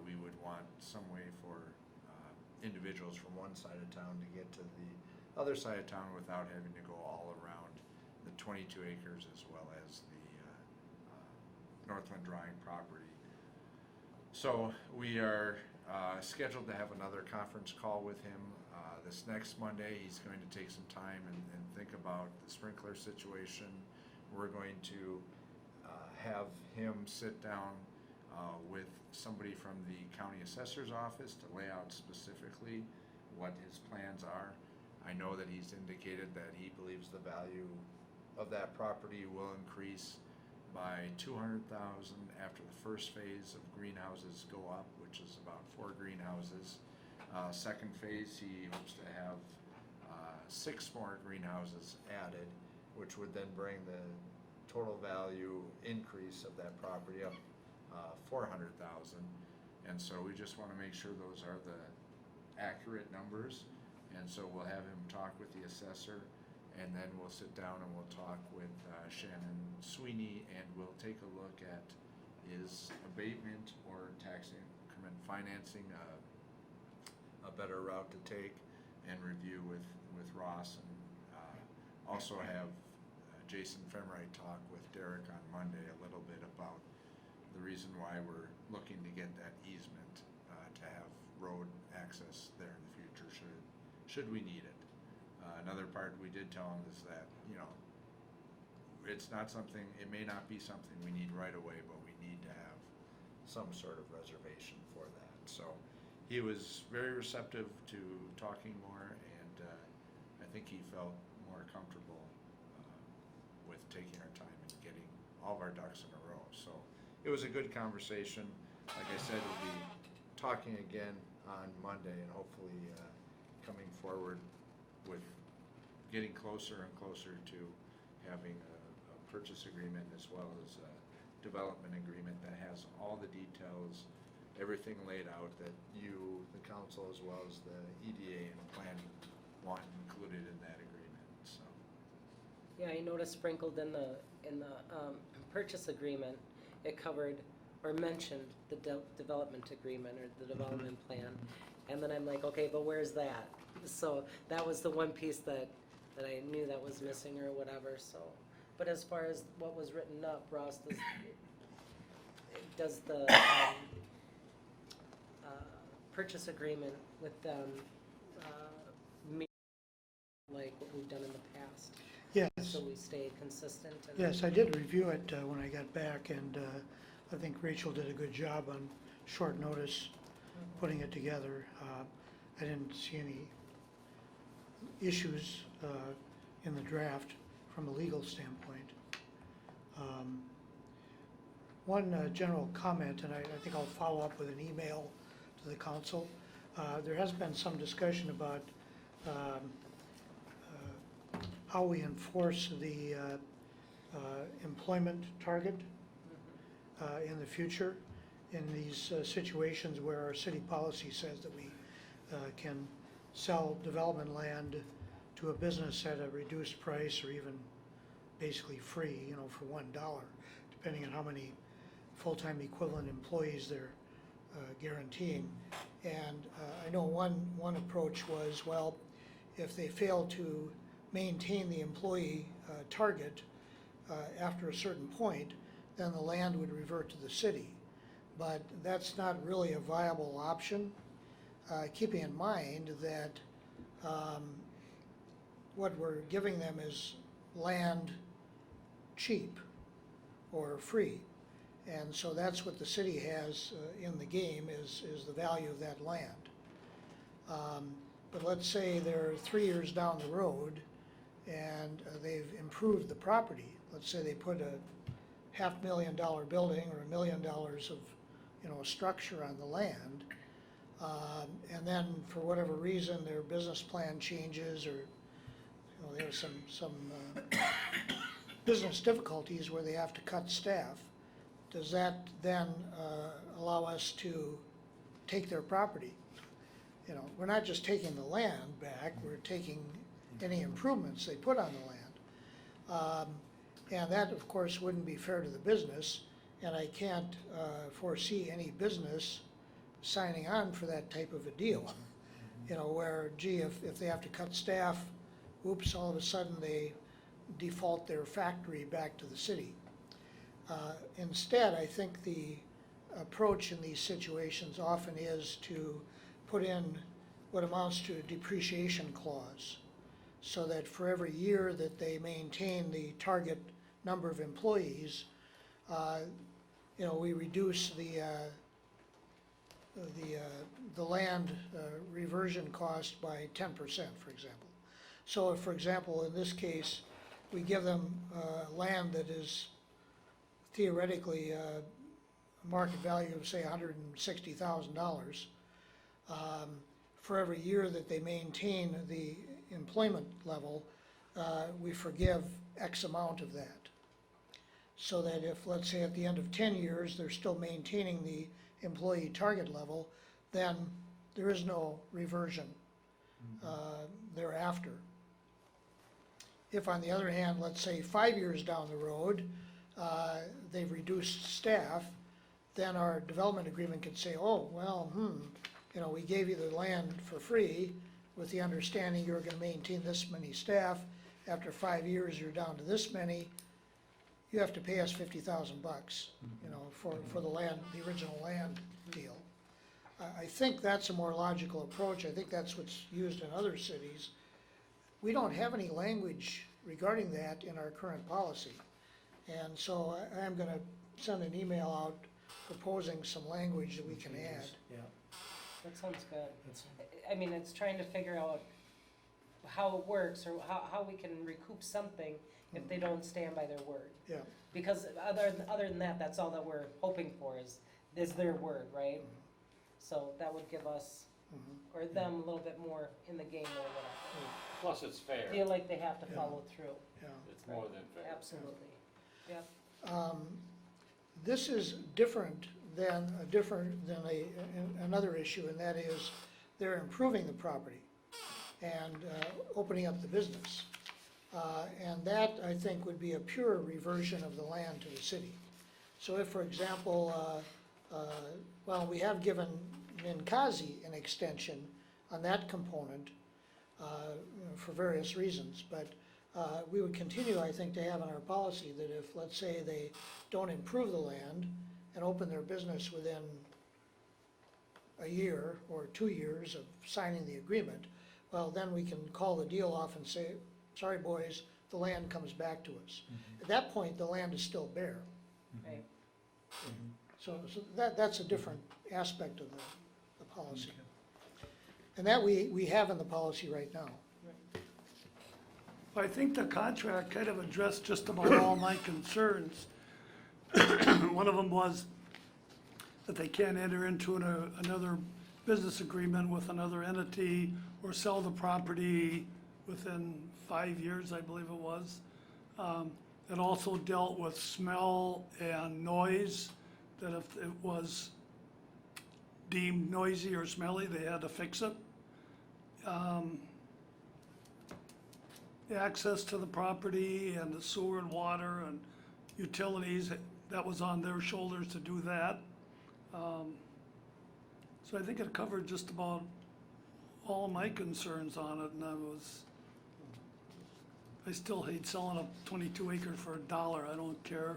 we would want some way for individuals from one side of town to get to the other side of town without having to go all around the 22 acres as well as the Northland Drying property. So we are scheduled to have another conference call with him this next Monday. He's going to take some time and think about the sprinkler situation. We're going to have him sit down with somebody from the county assessor's office to lay out specifically what his plans are. I know that he's indicated that he believes the value of that property will increase by $200,000 after the first phase of greenhouses go up, which is about 4 greenhouses. Second phase, he hopes to have 6 more greenhouses added, which would then bring the total value increase of that property up $400,000. And so we just want to make sure those are the accurate numbers. And so we'll have him talk with the assessor, and then we'll sit down and we'll talk with Shannon Sweeney, and we'll take a look at is abatement or tax increment financing a better route to take, and review with Ross, and also have Jason Femright talk with Derek on Monday a little bit about the reason why we're looking to get that easement to have road access there in the future should we need it. Another part we did tell him is that, you know, it's not something, it may not be something we need right away, but we need to have some sort of reservation for that. So he was very receptive to talking more, and I think he felt more comfortable with taking our time and getting all of our ducks in a row. So it was a good conversation. Like I said, we'll be talking again on Monday, and hopefully coming forward with getting closer and closer to having a purchase agreement as well as a development agreement that has all the details, everything laid out that you, the council, as well as the EDA and planning want included in that agreement. So Yeah, I noticed sprinkled in the purchase agreement, it covered or mentioned the development agreement or the development plan. And then I'm like, okay, but where's that? So that was the one piece that I knew that was missing or whatever, so. But as far as what was written up, Ross, does the purchase agreement with them, like what we've done in the past, Yes, so we stay consistent and. yes, I did review it when I got back, and I think Rachel did a good job on short notice putting it together. I didn't see any issues in the draft from a legal standpoint. One general comment, and I think I'll follow up with an email to the council. There has been some discussion about how we enforce the employment target in the future in these situations where our city policy says that we can sell development land to a business at a reduced price or even basically free, you know, for $1, depending on how many full-time equivalent employees they're guaranteeing. And I know one approach was, well, if they fail to maintain the employee target after a certain point, then the land would revert to the city. But that's not really a viable option, keeping in mind that what we're giving them is land cheap or free. And so that's what the city has in the game is the value of that land. But let's say they're 3 years down the road and they've improved the property. Let's say they put a $500,000 building or $1 million of, you know, a structure on the land. And then for whatever reason, their business plan changes, or, you know, they have some business difficulties where they have to cut staff. Does that then allow us to take their property? You know, we're not just taking the land back, we're taking any improvements they put on the land. And that, of course, wouldn't be fair to the business, and I can't foresee any business signing on for that type of a deal. You know, where, gee, if they have to cut staff, oops, all of a sudden they default their factory back to the city. Instead, I think the approach in these situations often is to put in what amounts to a depreciation clause, so that for every year that they maintain the target number of employees, you know, we reduce the land reversion cost by 10%, for example. So if, for example, in this case, we give them land that is theoretically a market value of, say, $160,000, for every year that they maintain the employment level, we forgive X amount of that. So that if, let's say, at the end of 10 years, they're still maintaining the employee target level, then there is no reversion thereafter. If, on the other hand, let's say 5 years down the road, they've reduced staff, then our development agreement could say, oh, well, you know, we gave you the land for free with the understanding you're gonna maintain this many staff. After 5 years, you're down to this many. You have to pay us $50,000, you know, for the land, the original land deal. I think that's a more logical approach. I think that's what's used in other cities. We don't have any language regarding that in our current policy. And so I'm gonna send an email out proposing some language that we can add. Yeah. That sounds good. I mean, it's trying to figure out how it works, or how we can recoup something if they don't stand by their word. Yeah. Because other than that, that's all that we're hoping for is their word, right? So that would give us, or them, a little bit more in the game or whatever. Plus it's fair. Feel like they have to follow through. Yeah. It's more than fair. Absolutely. Yeah. This is different than another issue, and that is they're improving the property and opening up the business. And that, I think, would be a pure reversion of the land to the city. So if, for example, well, we have given Ninkasi an extension on that component you know, for various reasons, but we would continue, I think, to have in our policy that if, let's say, they don't improve the land and open their business within a year or 2 years of signing the agreement, well, then we can call the deal off and say, sorry, boys, the land comes back to us. At that point, the land is still bare. Right. So that's a different aspect of the policy. And that we have in the policy right now. I think the contract kind of addressed just about all my concerns. One of them was that they can't enter into another business agreement with another entity or sell the property within 5 years, I believe it was. It also dealt with smell and noise, that if it was deemed noisy or smelly, they had to fix it. The access to the property and the sewer and water and utilities, that was on their shoulders to do that. So I think it covered just about all my concerns on it, and I still hate selling a 22 acres for $1, I don't care.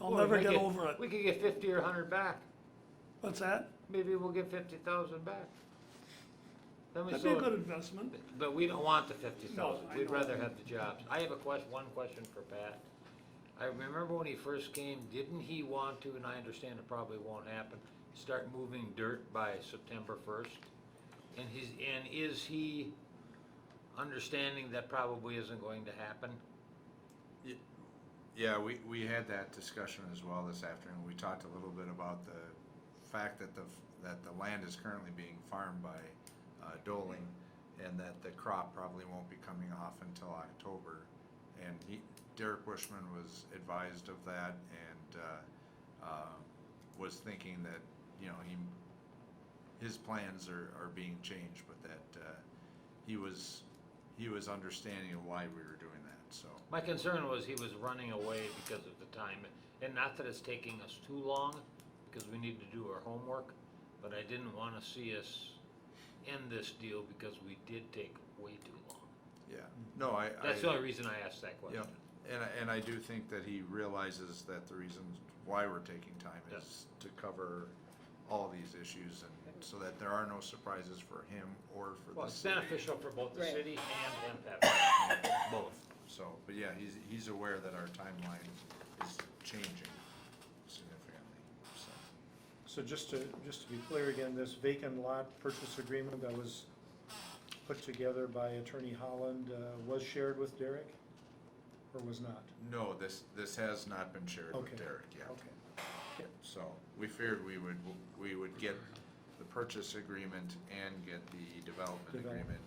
I'll Well, never we get get- over it. We could get 50 or 100 back. What's that? Maybe we'll get 50,000 back. Then we That'd be a sold good it. investment. But we don't want the 50,000. No, I We'd know. rather have the jobs. I have one question for Pat. I remember when he first came, didn't he want to, and I understand it probably won't happen, start moving dirt by September 1st? And is he understanding that probably isn't going to happen? Yeah, we had that discussion as well this afternoon. We talked a little bit about the fact that the land is currently being farmed by Doling, and that the crop probably won't be coming off until October. And Derek Bushman was advised of that, and was thinking that, you know, his plans are being changed, but that he was understanding of why we were doing that, so. My concern was he was running away because of the time, and not that it's taking us too long, because we need to do our homework, but I didn't want to see us end this deal because we did take way too long. Yeah, no, That's the only reason I asked that question. Yeah, and I do think that he realizes that the reasons why we're taking time is to cover all these issues, and so that there are no surprises for him or for Well, the it's city. beneficial for both the Right. city and MPEP, both. So, but yeah, he's aware that our timeline is changing significantly, so. So just to be clear again, this vacant lot purchase agreement that was put together by Attorney Holland was shared with Derek, or was not? No, this has not been shared with Okay. Derek yet. Okay. So we figured we would get the purchase agreement and get the development agreement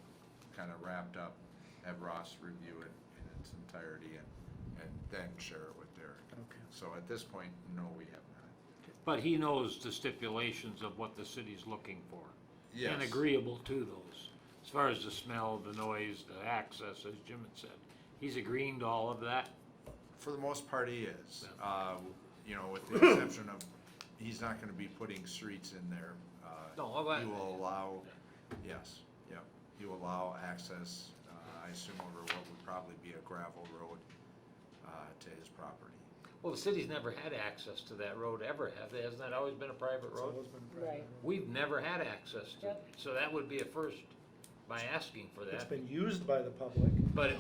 kind of wrapped up, have Ross review it in its entirety, and then share it with Derek. Okay. So at this point, no, we have not. But he knows the stipulations of what the city's looking for. Yes. And agreeable to those. As far as the smell, the noise, the access, as Jim had said. He's agreeing to all of that? For the most part, he is. You know, with the exception of, he's not gonna be putting streets in there. No, but- He will allow, yes, yeah, he will allow access, I assume over what would probably be a gravel road, to his property. Well, the city's never had access to that road ever, have they? Hasn't that always been a private It's road? always been private Right. road. We've never had access to it. Yep. So that would be a first by asking for It's that. been used by the public, But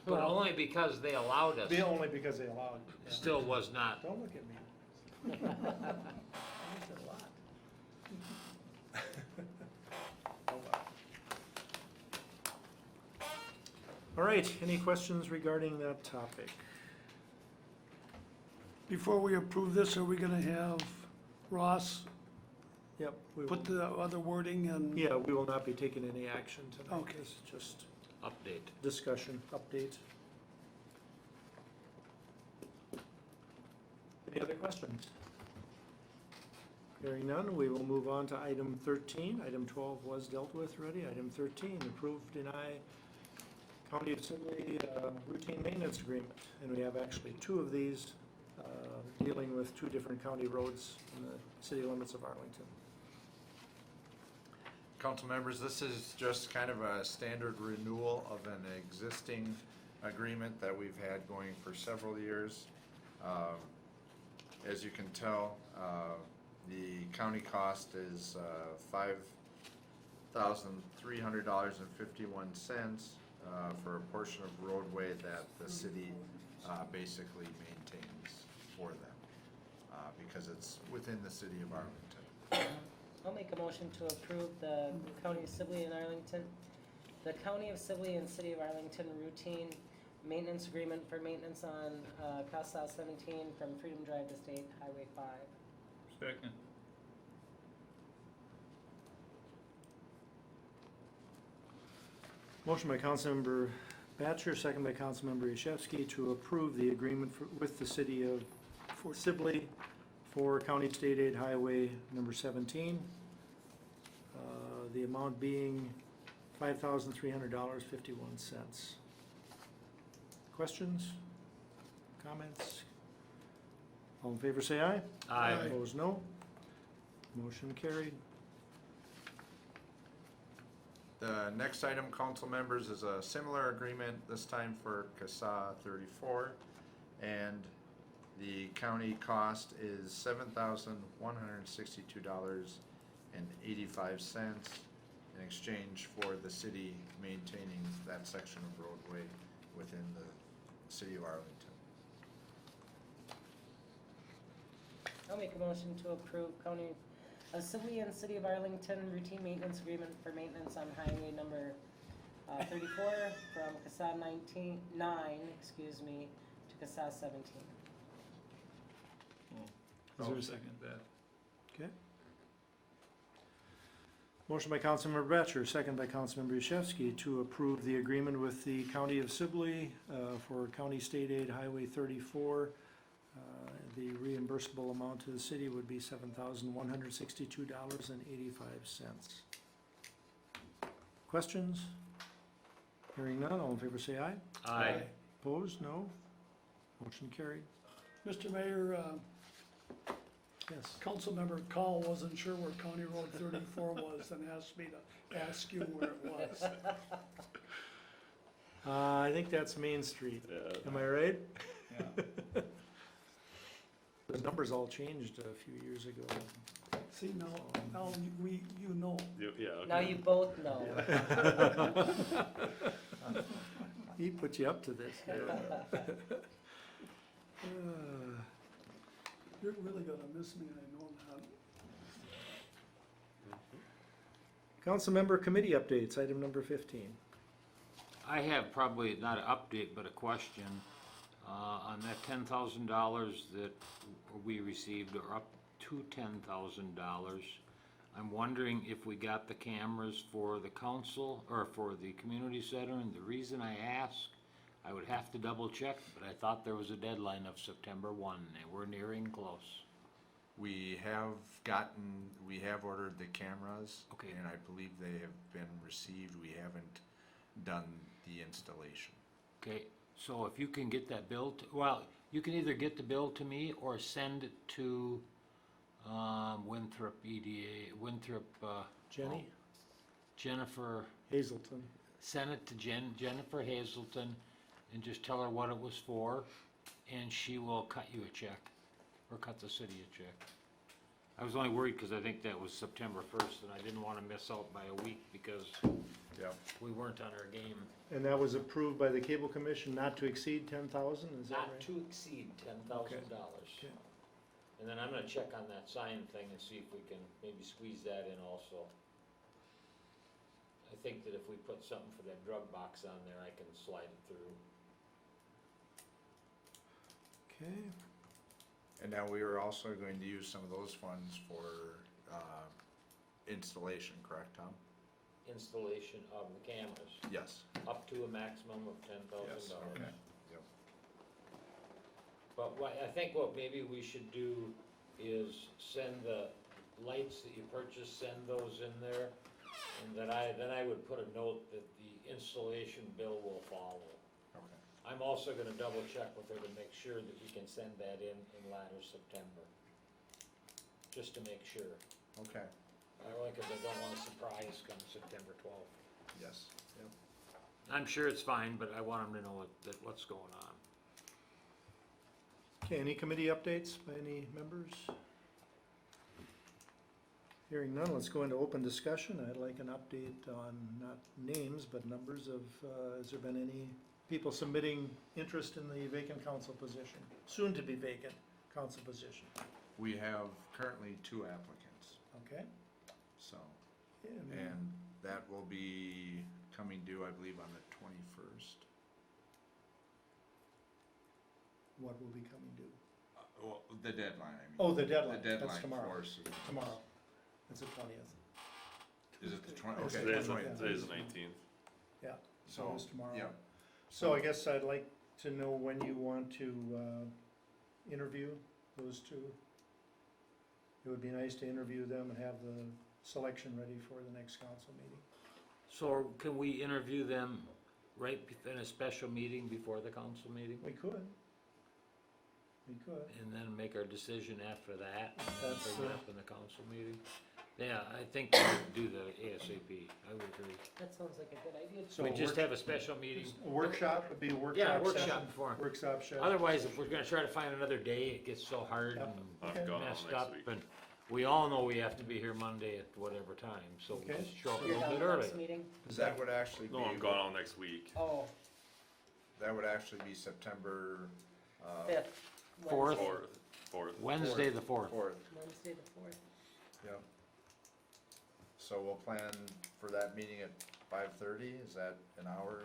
Well- only because they allowed us. only because they allowed. Yeah. Still was not. Don't look at me. I looked at a lot. Oh, well. All right, any questions regarding that topic? Before we approve this, are we gonna have Ross Yep. we put will- the other wording in? Yeah, we will not be taking any action tonight. Okay. This is just Update. discussion, update. Any other questions? Hearing none, we will move on to item 13. Item 12 was dealt with already. Item 13, approve, deny County of Sibley routine maintenance agreement. And we have actually two of these dealing with two different county roads in the city limits of Arlington. Council members, this is just kind of a standard renewal of an existing agreement that we've had going for several years. As you can tell, The county cost is $5,300.51 for a portion of roadway that the city basically maintains for them, because it's within the city of Arlington. I'll make a motion to approve the County of Sibley and Arlington, the County of Sibley and City of Arlington routine maintenance agreement for maintenance on Casa 17 from Freedom Drive to State Highway 5. Second. Motion by Councilmember Batchor, second by Councilmember Yashewski to approve the agreement with the city of Sibley for County State Aid Highway number 17. The amount being $5,300.51. Questions? Comments? All in favor say aye. Aye. Opposed, no. Motion carried. The next item, council members, is a similar agreement, this time for CASA 34, and the county cost is $7,162.85 in exchange for the city maintaining that section of roadway within the city of Arlington. I'll make a motion to approve County of Sibley and City of Arlington routine maintenance agreement for maintenance on highway number 34 from CASA 9, to CASA 17. I'll second that. Okay. Motion by Councilmember Batchor, second by Councilmember Yashewski to approve the agreement with the County of Sibley for County State Aid Highway 34. The reimbursable amount to the city would be $7,162.85. Questions? Hearing none, all in favor say aye. Aye. Opposed? No. Motion carried. Mr. Mayor, Yes. Councilmember Call wasn't sure where County Road 34 was and asked me to ask you where it was. I think that's Main Street. Am I right? Yeah. The numbers all changed a few years ago. See, now you know. Now you both know. He put you up to this. You're really gonna miss me, I know that. Councilmember committee updates, item number 15. I have probably not an update, but a question. On that $10,000 that we received, or up to $10,000, I'm wondering if we got the cameras for the council, or for the community center, and the reason I ask, I would have to double check, but I thought there was a deadline of September 1, and we're nearing close. We have ordered the cameras. Okay. And I believe they have been received. We haven't done the installation. Okay, so if you can get that bill, well, you can either get the bill to me or send it to Winthrop EDA, Jenny? Jennifer, Hazelton. send it to Jennifer Hazelton and just tell her what it was for, and she will cut you a check, or cut the city a check. I was only worried because I think that was September 1st, and I didn't want to miss out by a week because Yep. we weren't on our game. And that was approved by the Cable Commission not to exceed 10,000, is that Not right? to exceed $10,000. Okay. And then I'm gonna check on that sign thing and see if we can maybe squeeze that in also. I think that if we put something for that drug box on there, I can slide it through. Okay. And now we are also going to use some of those funds for installation, correct, Tom? Installation of the cameras, Yes. up to a maximum of $10,000. Yes, okay. Yep. But I think what maybe we should do is send the lights that you purchased, send those in there. And then I would put a note that the installation bill will follow. Okay. I'm also gonna double check with her to make sure that we can send that in latter September. Just to make sure. Okay. Cause I don't want a surprise come September 12th. Yes. Yep. I'm sure it's fine, but I want them to know what's going on. Okay, any committee updates by any members? Hearing none, let's go into open discussion. I'd like an update on, not names, but numbers of, has there been any people submitting interest in the vacant council position? Soon to be vacant council position, We have currently 2 applicants, okay? so, And and that will be coming due, I believe, on the 21st. what will be coming due? Well, the deadline, I mean. Oh, the deadline, The that's deadline tomorrow, for submissions. tomorrow. It's the 20th, Is it the 20th? It's Okay, the Today's the, 20th. today's the 19th. yeah, so So, it's tomorrow. yeah. So I guess I'd like to know when you want to, interview those two. It would be nice to interview them and have the selection ready for the next council meeting. So can we interview them in a special meeting before the council meeting? We could. We could. And then make our decision after that, and then That's, bring it up in the council meeting? Yeah, I think we should do the ASAP, I would agree. That sounds like a good idea. So We a just work- have a special meeting. A workshop would be a workshop Yeah, session. workshop before. Workshop session. Otherwise, if we're gonna try to find another day, it gets so hard Yep. and I'm Okay. gone all messed next up, week. and we all know we have to be here Monday at whatever time, so we Okay. just show up a You're little done bit with early. this meeting? That would actually be. No, I'm gone all next week. Oh, That would actually be September, 5th. Fourth. Wednesday. Fourth. Wednesday, the 4th. 4th. Wednesday the 4th. Yep. So we'll plan for that meeting at 5:30, is that an hour,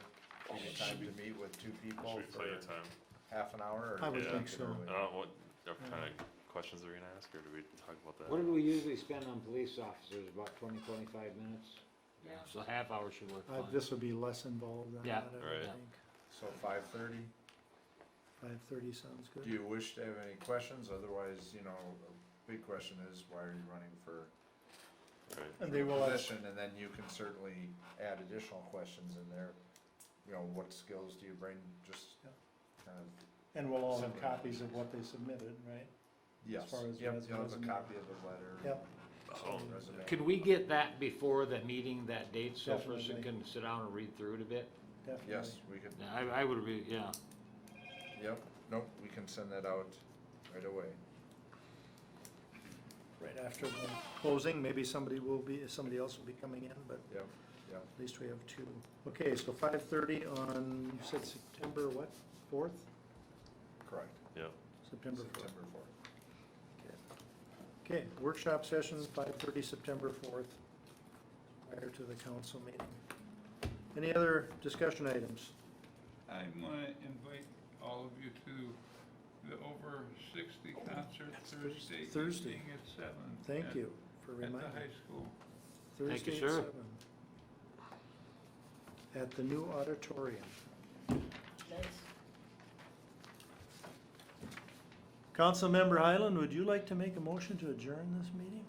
time to meet with 2 people Should be for plenty of time. half an hour? Or I would do you think it so. early? What kind of questions are we gonna ask, or do we talk about that? What did we usually spend on police officers, about 20-25 minutes? Yeah. So half hour should work fine. This would be less involved than Yeah. that, I would Right. think. So 5:30? 5:30 sounds good. Do you wish to have any questions? Otherwise, you know, a big question is, why are you running for Right. And they will have, position? And then you can certainly add additional questions in there. You know, what skills do you bring, just Yeah. kind of, and we'll all have Similar. copies of what they submitted, right? yes, far as yep, you'll have a resume. copy of the letter. Yep. So, Resume. Can we get that before the meeting that date, so a person Definitely. can sit down and read through it a bit? Definitely. Yes, we could, Yeah, I would be, yeah. yep, nope, we can send that out right away. Right after the closing, maybe somebody else will be coming in, but Yep, yep. at least we have 2. Okay, so 5:30 on, you said September what, 4th? Correct. yeah. September 4th. September 4th. Okay, workshop session, 5:30, September 4th, prior to the council meeting. Any other discussion items? I want to invite all of you to the Over 60 concert Thursday evening at 7. Thank you for At the reminding. high school. Thank you, Thursday at sir. 7. At the new auditorium. Nice. Councilmember Highland, would you like to make a motion to adjourn this meeting?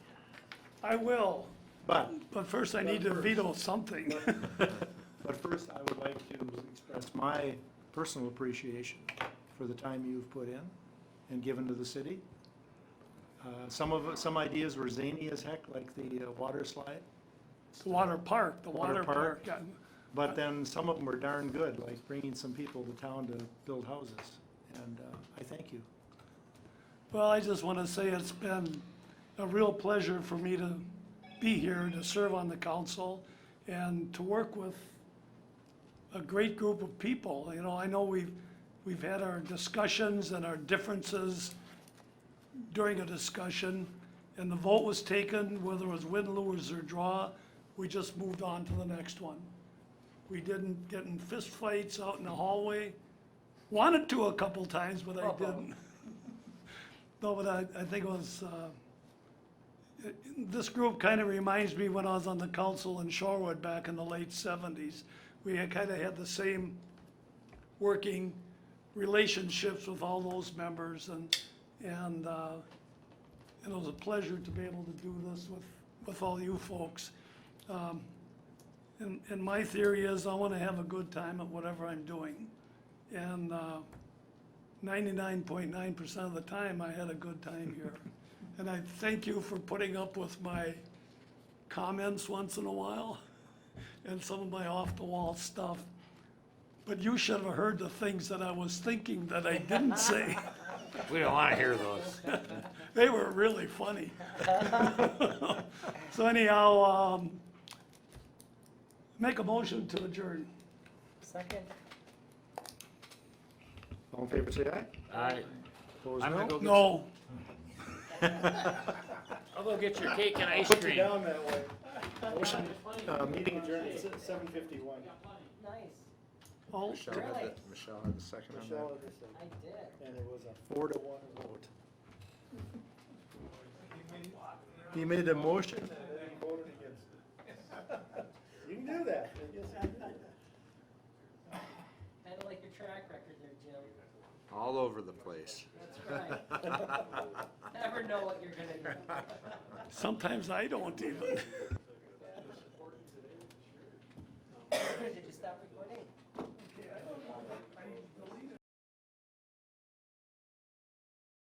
I will, But, but first I need to veto something. but first, I would like to express my personal appreciation for the time you've put in and given to the city. Some ideas were zany as heck, like the water slide, The water park, the Water water park. park. got- but then some of them were darn good, like bringing some people to town to build houses, and I thank you. Well, I just want to say it's been a real pleasure for me to be here, to serve on the council, and to work with a great group of people. You know, I know we've had our discussions and our differences during a discussion, and the vote was taken, whether it was win, lose, or draw, we just moved on to the next one. We didn't get in fist fights out in the hallway. Wanted to a couple times, but I didn't. No, but I think it was, this group kind of reminds me when I was on the council in Shorewood back in the late 70s. We had kind of had the same working relationships with all those members, and it was a pleasure to be able to do this with all you folks. And my theory is I want to have a good time at whatever I'm doing. And 99.9% of the time, I had a good time here. And I thank you for putting up with my comments once in a while and some of my off-the-wall stuff. But you should have heard the things that I was thinking that I didn't say. We don't wanna hear those. They were really funny. So anyhow, make a motion to adjourn. Second? All in favor, say aye. Alright, Opposed, I'm gonna no. go get, No. I'll go get your cake and ice Put you cream. down that way. Motion, meeting adjourned at 7:51. Nice. Oh, Michelle Really? Michelle had the second on Michelle that. had this, I did. and it was a 4-1 vote. He made a motion and then he voted against it. You can do that. I guess you can do that. Kinda like your track record there, Jim. All over the place. That's right. Never know what you're gonna do. sometimes I don't even.